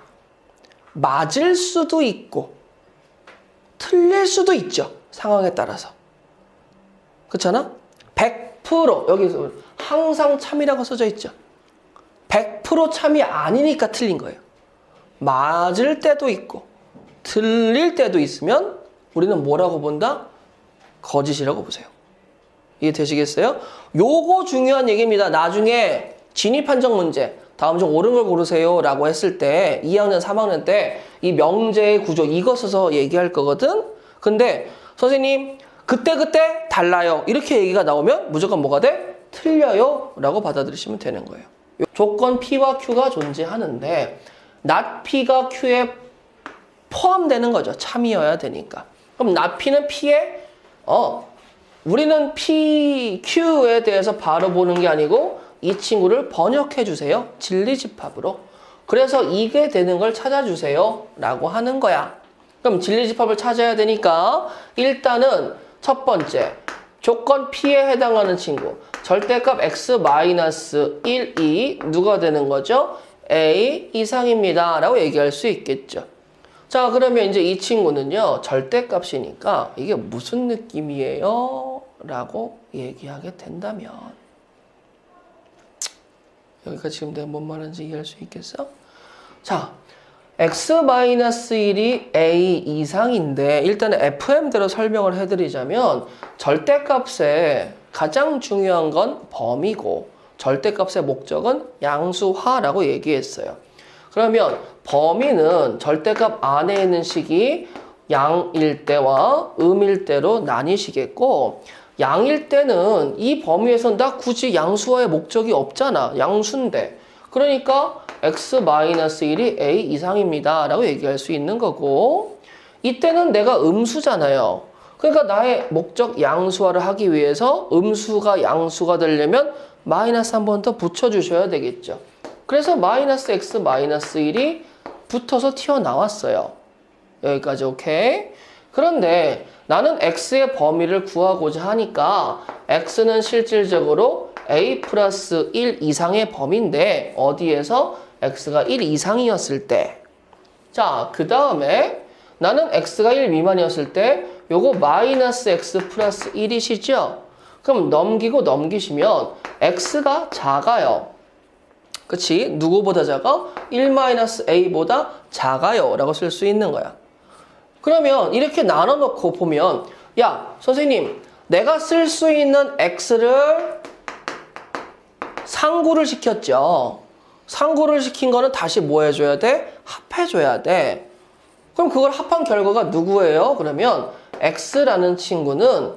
맞을 수도 있고 틀릴 수도 있죠. 상황에 따라서. 그렇잖아? 100% 여기서 항상 참이라고 써져 있죠. 100% 참이 아니니까 틀린 거예요. 맞을 때도 있고 틀릴 때도 있으면 우리는 뭐라고 본다? 거짓이라고 보세요. 이해 되시겠어요? 요거 중요한 얘기입니다. 나중에 진입 판정 문제 다음 중 옳은 걸 고르세요 라고 했을 때 2학년 3학년 때 이 명제의 구조 이거 써서 얘기할 거거든. 근데 선생님 그때 달라요 이렇게 얘기가 나오면 무조건 뭐가 돼? 틀려요 라고 받아들이시면 되는 거예요. 조건 P와 Q가 존재하는데 not P가 Q에 포함되는 거죠. 참이어야 되니까. 그럼 not P는 P에 우리는 P, Q에 대해서 바로 보는 게 아니고 이 친구를 번역해 주세요. 진리집합으로. 그래서 이게 되는 걸 찾아주세요 라고 하는 거야. 그럼 진리집합을 찾아야 되니까 일단은 첫 번째 조건 P에 해당하는 친구 절대값 x-1, 2 누가 되는 거죠? A 이상입니다 라고 얘기할 수 있겠죠. 자, 그러면 이제 이 친구는요 절대값이니까 이게 무슨 느낌이에요? 라고 얘기하게 된다면 여기까지 지금 내가 뭔 말하는지 이해할 수 있겠어? 자, x-1이 a 이상인데 일단은 FM대로 설명을 해드리자면 절대값의 가장 중요한 건 범위고 절대값의 목적은 양수화라고 얘기했어요. 그러면 범위는 절대값 안에 있는 식이 양일 때와 음일 때로 나뉘시겠고 양일 때는 이 범위에서 나 굳이 양수와의 목적이 없잖아. 양수인데. 그러니까 x-1이 a 이상입니다. 라고 얘기할 수 있는 거고, 이때는 내가 음수잖아요. 그러니까 나의 목적 양수화를 하기 위해서 음수가 양수가 되려면 마이너스 한 번 더 붙여주셔야 되겠죠. 그래서 마이너스 x-1이 붙어서 튀어나왔어요. 여기까지 오케이? 그런데 나는 x의 범위를 구하고자 하니까 x는 실질적으로 a 플러스 1 이상의 범위인데 어디에서 x가 1 이상이었을 때. 자, 그 다음에 나는 x가 1 미만이었을 때 요거 마이너스 x 플러스 1이시죠? 그럼 넘기고 넘기시면 x가 작아요. 그치? 누구보다 작아? 1-a보다 작아요 라고 쓸 수 있는 거야. 그러면 이렇게 나눠놓고 보면 야 선생님 내가 쓸 수 있는 x를 상구를 시켰죠. 상구를 시킨 거는 다시 뭐 해줘야 돼? 합해줘야 돼. 그럼 그걸 합한 결과가 누구예요? 그러면 x라는 친구는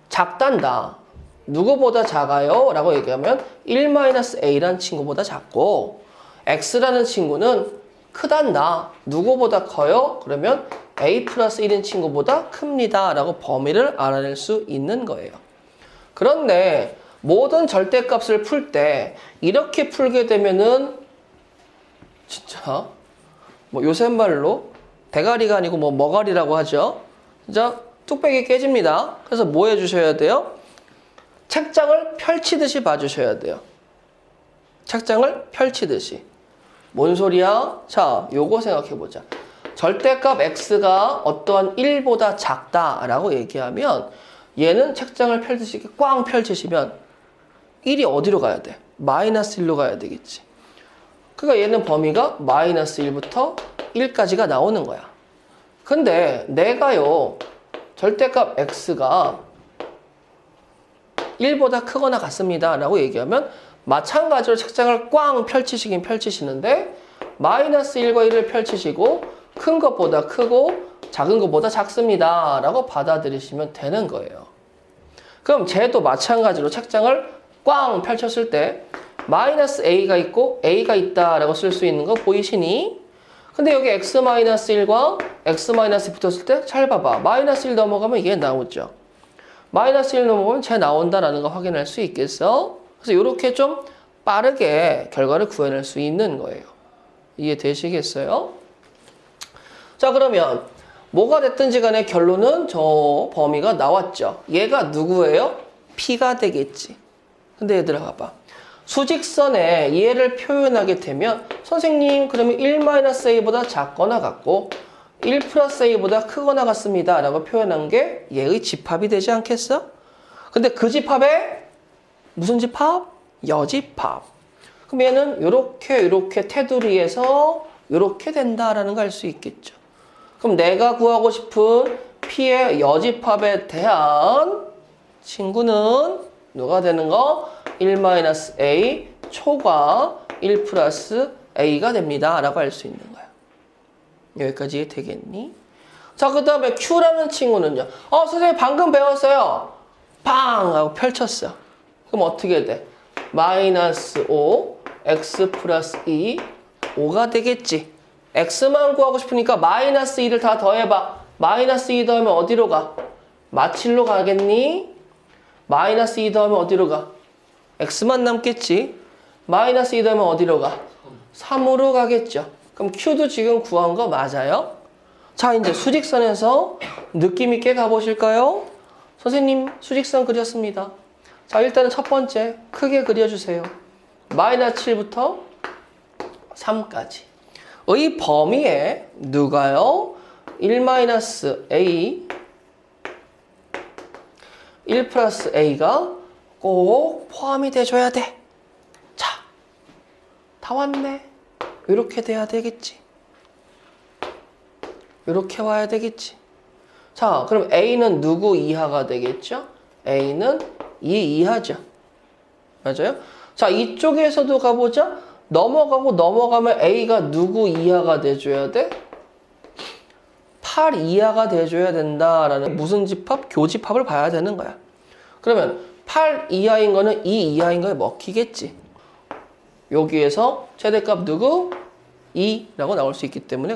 작단다. 누구보다 작아요? 라고 얘기하면 1-a라는 친구보다 작고 x라는 친구는 크단다. 누구보다 커요? 그러면 a 플러스 1인 친구보다 큽니다. 라고 범위를 알아낼 수 있는 거예요. 그런데 모든 절대값을 풀 때 이렇게 풀게 되면은 진짜 뭐 요새 말로 대가리가 아니고 뭐 머가리라고 하죠. 진짜 뚝배기 깨집니다. 그래서 뭐 해주셔야 돼요? 책장을 펼치듯이 봐주셔야 돼요. 책장을 펼치듯이. 뭔 소리야? 자, 요거 생각해보자. 절대값 x가 어떠한 1보다 작다라고 얘기하면 얘는 책장을 펼치듯이 이렇게 꽝 펼치시면 1이 어디로 가야 돼? 마이너스 1로 가야 되겠지. 그러니까 얘는 범위가 마이너스 1부터 1까지가 나오는 거야. 근데 내가요, 절대값 x가 1보다 크거나 같습니다 라고 얘기하면 마찬가지로 책장을 꽝 펼치시긴 펼치시는데 마이너스 1과 1을 펼치시고 큰 것보다 크고 작은 것보다 작습니다 라고 받아들이시면 되는 거예요. 그럼 쟤도 마찬가지로 책장을 꽝 펼쳤을 때 마이너스 a가 있고 a가 있다 라고 쓸 수 있는 거 보이시니? 근데 여기 x-1과 x-1 붙었을 때 잘 봐봐. 마이너스 1 넘어가면 이게 나오죠. 마이너스 1 넘어가면 쟤 나온다라는 거 확인할 수 있겠어? 그래서 이렇게 좀 빠르게 결과를 구해낼 수 있는 거예요. 이해되시겠어요? 자, 그러면 뭐가 됐든지 간에 결론은 저 범위가 나왔죠. 얘가 누구예요? P가 되겠지. 근데 얘들아 봐봐. 수직선에 얘를 표현하게 되면 선생님 그러면 1-a보다 작거나 같고 1+a보다 크거나 같습니다 라고 표현한 게 얘의 집합이 되지 않겠어? 근데 그 집합에 무슨 집합? 여집합. 그럼 얘는 요렇게 테두리에서 요렇게 된다라는 걸 알 수 있겠죠. 그럼 내가 구하고 싶은 P의 여집합에 대한 친구는 누가 되는 거? 1-a 초과 1+a가 됩니다 라고 할 수 있는 거야. 여기까지 되겠니? 자, 그 다음에 Q라는 친구는요. 선생님 방금 배웠어요. 팡! 하고 펼쳤어. 그럼 어떻게 돼? -5 x 플러스 2 5가 되겠지. x만 구하고 싶으니까 -2를 다 더해봐. -2 더하면 어디로 가? 마칠로 가겠니? -2 더하면 어디로 가? x만 남겠지. -2 더하면 어디로 가? 3으로 가겠죠. 그럼 Q도 지금 구한 거 맞아요? 자, 이제 수직선에서 느낌 있게 가보실까요? 선생님, 수직선 그렸습니다. 자, 일단은 첫 번째 크게 그려주세요. -7부터 3까지. 의 범위에 누가요? 1-a, 1+a가 꼭 포함이 돼줘야 돼. 자, 다 왔네. 이렇게 돼야 되겠지. 이렇게 와야 되겠지. 자, 그럼 a는 누구 이하가 되겠죠? a는 2 이하죠. 맞아요? 자, 이쪽에서도 가보자. 넘어가면 a가 누구 이하가 돼줘야 돼? 8 이하가 돼줘야 된다라는 무슨 집합? 교집합을 봐야 되는 거야. 그러면 8 이하인 거는 2 이하인 거에 먹히겠지. 여기에서 최대값 누구? 2라고 나올 수 있기 때문에